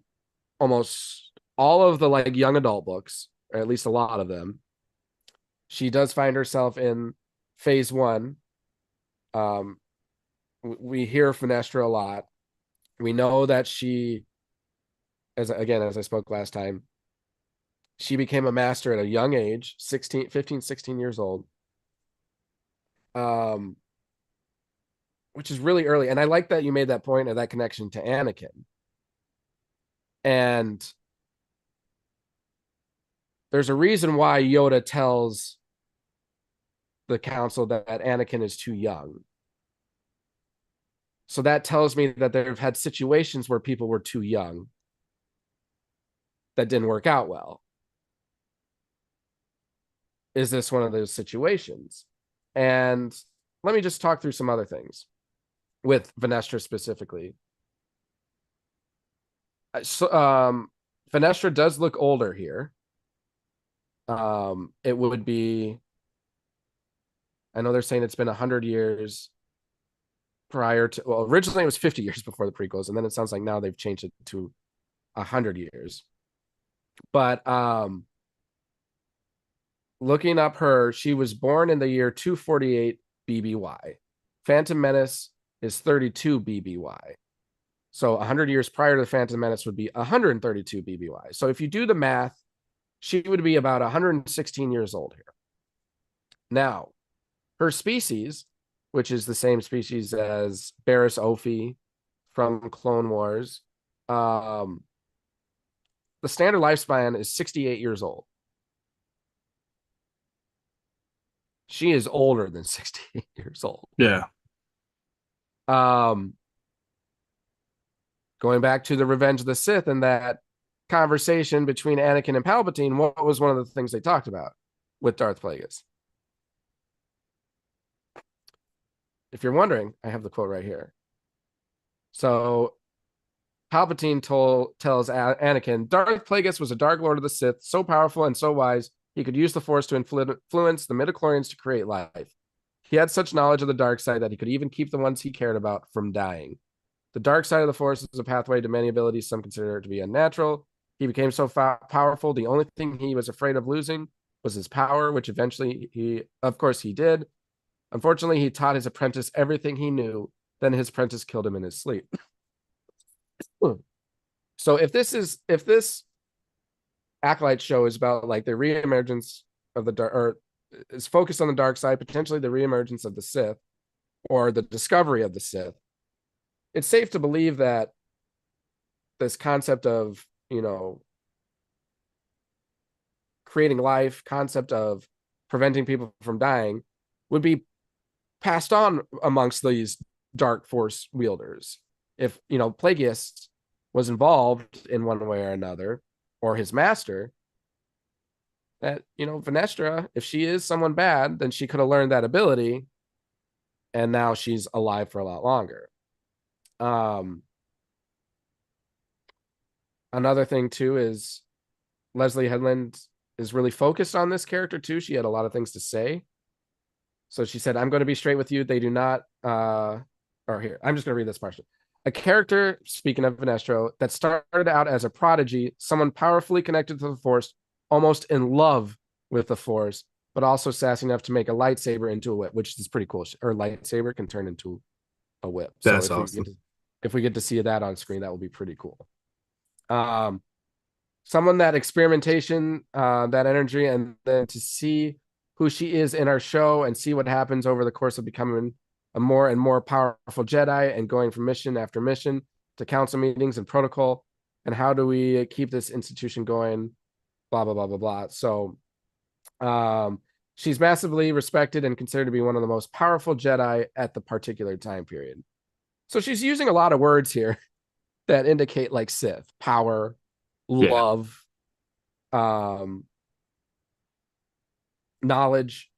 Speaker 1: almost all of the like young adult books, or at least a lot of them. She does find herself in phase 1. We hear Vernestra a lot. We know that she, as I spoke last time, she became a master at a young age, 15, 16 years old. Which is really early. And I like that you made that point of that connection to Anakin. And there's a reason why Yoda tells the council that Anakin is too young. So that tells me that they've had situations where people were too young that didn't work out well. Is this one of those situations? And let me just talk through some other things with Vernestra specifically. So, Vernestra does look older here. It would be, I know they're saying it's been 100 years prior to, well, originally it was 50 years before the prequels, and then it sounds like now they've changed it to 100 years. But looking up her, she was born in the year 248 BBY. Phantom Menace is 32 BBY. So 100 years prior to the Phantom Menace would be 132 BBY. So if you do the math, she would be about 116 years old here. Now, her species, which is the same species as Barriss Offee from Clone Wars, the standard lifespan is 68 years old. She is older than 68 years old.
Speaker 2: Yeah.
Speaker 1: Going back to the Revenge of the Sith and that conversation between Anakin and Palpatine, what was one of the things they talked about with Darth Plagueis? If you're wondering, I have the quote right here. So Palpatine tells Anakin, Darth Plagueis was a Dark Lord of the Sith, so powerful and so wise, he could use the Force to influence the midichlorians to create life. He had such knowledge of the dark side that he could even keep the ones he cared about from dying. The dark side of the Force is a pathway to many abilities some consider to be unnatural. He became so powerful, the only thing he was afraid of losing was his power, which eventually he did. Unfortunately, he taught his apprentice everything he knew. Then his apprentice killed him in his sleep. So if this Acolyte show is about like the reemergence of the dark, or is focused on the dark side, potentially the reemergence of the Sith or the discovery of the Sith, it's safe to believe that this concept of, creating life, concept of preventing people from dying would be passed on amongst these dark Force wielders. If, Plagueis was involved in one way or another, or his master, that, Vernestra, if she is someone bad, then she could have learned that ability, and now she's alive for a lot longer. Another thing, too, is Leslie Headland is really focused on this character, too. She had a lot of things to say. So she said, I'm going to be straight with you. They do not, or here, I'm just going to read this portion. A character, speaking of Vernestra, that started out as a prodigy, someone powerfully connected to the Force, almost in love with the Force, but also sassy enough to make a lightsaber into a whip, which is pretty cool. Her lightsaber can turn into a whip.
Speaker 2: That's
Speaker 1: so
Speaker 2: awesome.
Speaker 1: If we get to see that on screen, that will be pretty cool. Someone that experimentation, that energy, and then to see who she is in our show and see what happens over the course of becoming a more and more powerful Jedi and going from mission after mission to council meetings and protocol. And how do we keep this institution going? Blah, blah, blah, blah, blah. So she's massively respected and considered to be one of the most powerful Jedi at the particular time period. So she's using a lot of words here that indicate like Sith, power, love, knowledge.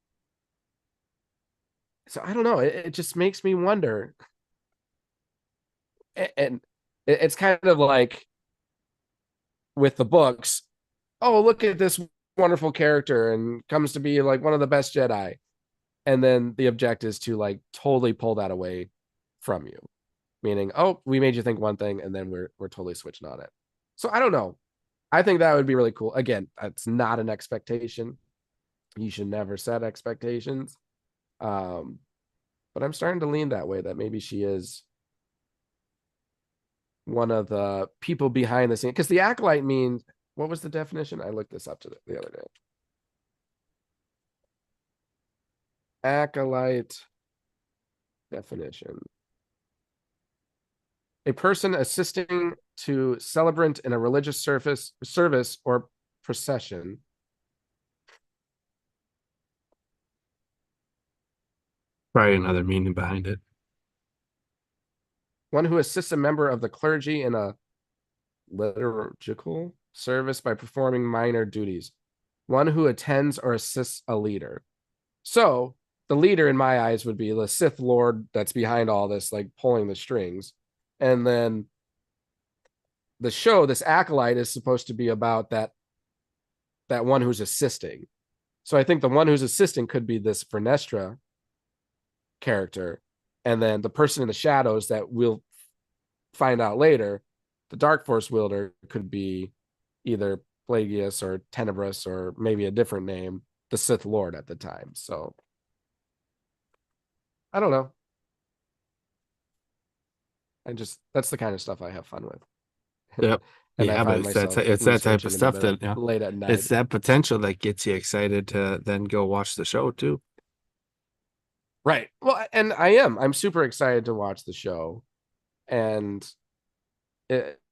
Speaker 1: So I don't know. It just makes me wonder. And it's kind of like with the books. Oh, look at this wonderful character and comes to be like one of the best Jedi. And then the object is to like totally pull that away from you. Meaning, oh, we made you think one thing and then we're totally switching on it. So I don't know. I think that would be really cool. Again, that's not an expectation. You should never set expectations. But I'm starting to lean that way, that maybe she is one of the people behind the scene. Because the acolyte means, what was the definition? I looked this up the other day. Acolyte definition. A person assisting to celebrant in a religious service or procession.
Speaker 2: Probably another meaning behind it.
Speaker 1: One who assists a member of the clergy in a liturgical service by performing minor duties. One who attends or assists a leader. So the leader in my eyes would be the Sith Lord that's behind all this, like pulling the strings. And then the show, this acolyte, is supposed to be about that one who's assisting. So I think the one who's assisting could be this Vernestra character. And then the person in the shadows that we'll find out later, the Dark Force wielder, could be either Plagueis or Tenebrous or maybe a different name, the Sith Lord at the time. So I don't know. That's the kind of stuff I have fun with.
Speaker 2: Yep.
Speaker 1: And
Speaker 2: yeah, but it's that type of stuff that
Speaker 1: late at night.
Speaker 2: It's that potential that gets you excited to then go watch the show too.
Speaker 1: Right. Well, and I'm super excited to watch the show. And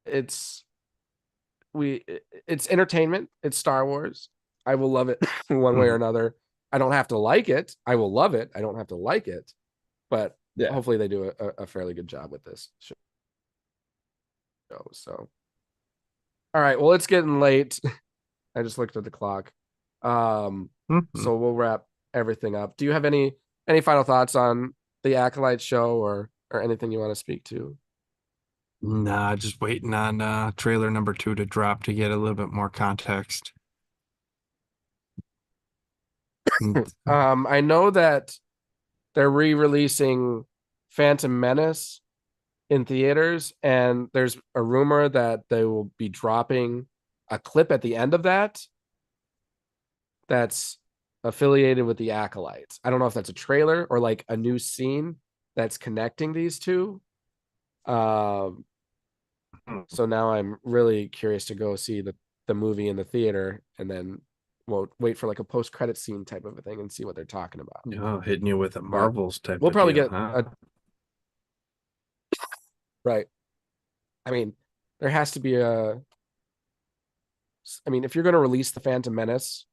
Speaker 1: it's entertainment. It's Star Wars. I will love it one way or another. I don't have to like it. I will love it. I don't have to like it. But hopefully they do a fairly good job with this show. So, all right. Well, it's getting late. I just looked at the clock. So we'll wrap everything up. Do you have any final thoughts on the Acolyte show or anything you want to speak to?
Speaker 2: Nah, just waiting on trailer number 2 to drop to get a little bit more context.
Speaker 1: I know that they're re-releasing Phantom Menace in theaters, and there's a rumor that they will be dropping a clip at the end of that's affiliated with the Acolytes. I don't know if that's a trailer or like a new scene that's connecting these two. So now I'm really curious to go see the movie in the theater, and then we'll wait for like a post-credit scene type of a thing and see what they're talking about.
Speaker 2: Oh, hitting you with a Marvels type.
Speaker 1: We'll probably
Speaker 2: deal,
Speaker 1: get right. I mean, there has to be if you're going to release the Phantom Menace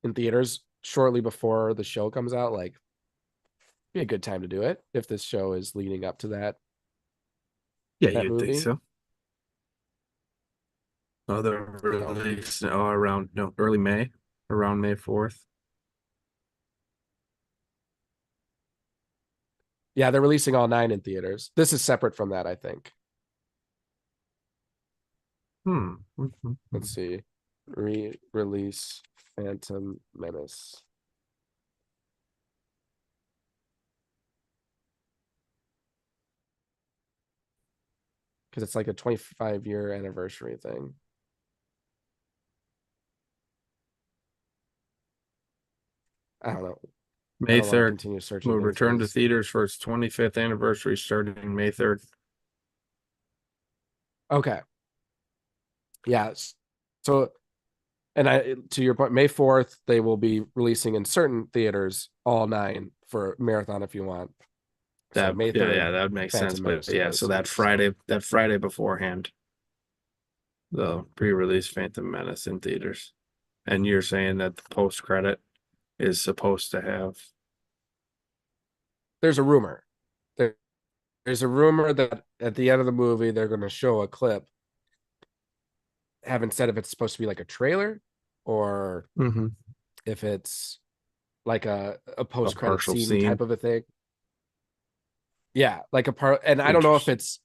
Speaker 1: in theaters shortly before the show comes out, like, be a good time to do it if this show is leading up to that.
Speaker 2: Yeah, you'd think so. Other release early May, around May 4th.
Speaker 1: Yeah, they're releasing all 9 in theaters. This is separate from that, I think. Let's see. Re-release Phantom Menace. Because it's like a 25-year anniversary thing. I don't know.
Speaker 2: May 3rd.
Speaker 1: Continue searching.
Speaker 2: Will return to theaters for its 25th anniversary starting May 3rd.
Speaker 1: Okay. Yeah. So, And to your point, May 4th, they will be releasing in certain theaters all 9 for marathon if you want.
Speaker 2: That
Speaker 1: So May 3rd,
Speaker 2: yeah, that would make
Speaker 1: Phantom
Speaker 2: sense. But
Speaker 1: Menace
Speaker 2: yeah, so that Friday beforehand, the pre-release Phantom Menace in theaters. And you're saying that the post-credit is supposed to have
Speaker 1: There's a rumor. There's a rumor that at the end of the movie they're going to show a clip. Haven't said if it's supposed to be like a trailer or if it's like a post-credit scene type of a thing. Yeah, like a part, and I don't know if it's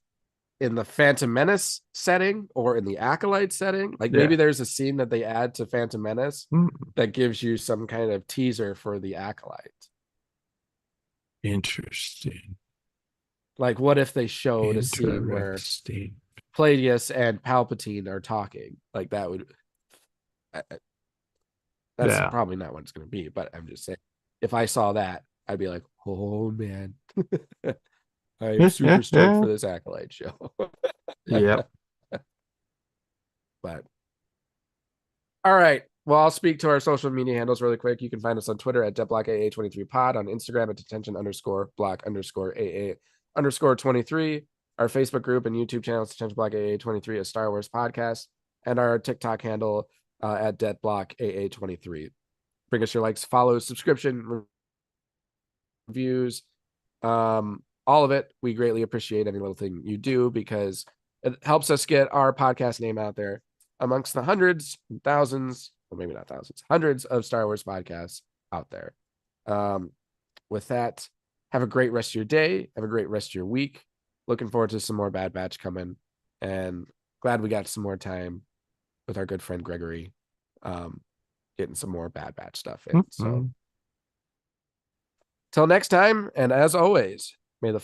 Speaker 1: in the Phantom Menace setting or in the Acolyte setting. Like maybe there's a scene that they add to Phantom Menace that gives you some kind of teaser for the Acolyte.
Speaker 2: Interesting.
Speaker 1: Like what if they showed a scene where Plagueis and Palpatine are talking? Like that would that's probably not what it's going to be, but I'm just saying if I saw that, I'd be like, oh man. I'm super stoked for this Acolyte show.
Speaker 2: Yep.
Speaker 1: But all right. Well, I'll speak to our social media handles really quick. You can find us on Twitter at DetBlockAA23pod, on Instagram at Detention_block_AA_23, our Facebook group and YouTube channel is Detention Block AA23, a Star Wars podcast, and our TikTok handle at DetBlock AA23. Bring us your likes, follows, subscription, reviews, all of it. We greatly appreciate any little thing you do because it helps us get our podcast name out there amongst the hundreds, thousands, or maybe not thousands, hundreds of Star Wars podcasts out there. With that, have a great rest of your day. Have a great rest of your week. Looking forward to some more Bad Batch coming, and glad we got some more time with our good friend Gregory, getting some more Bad Batch stuff in. So till next time, and as always, may the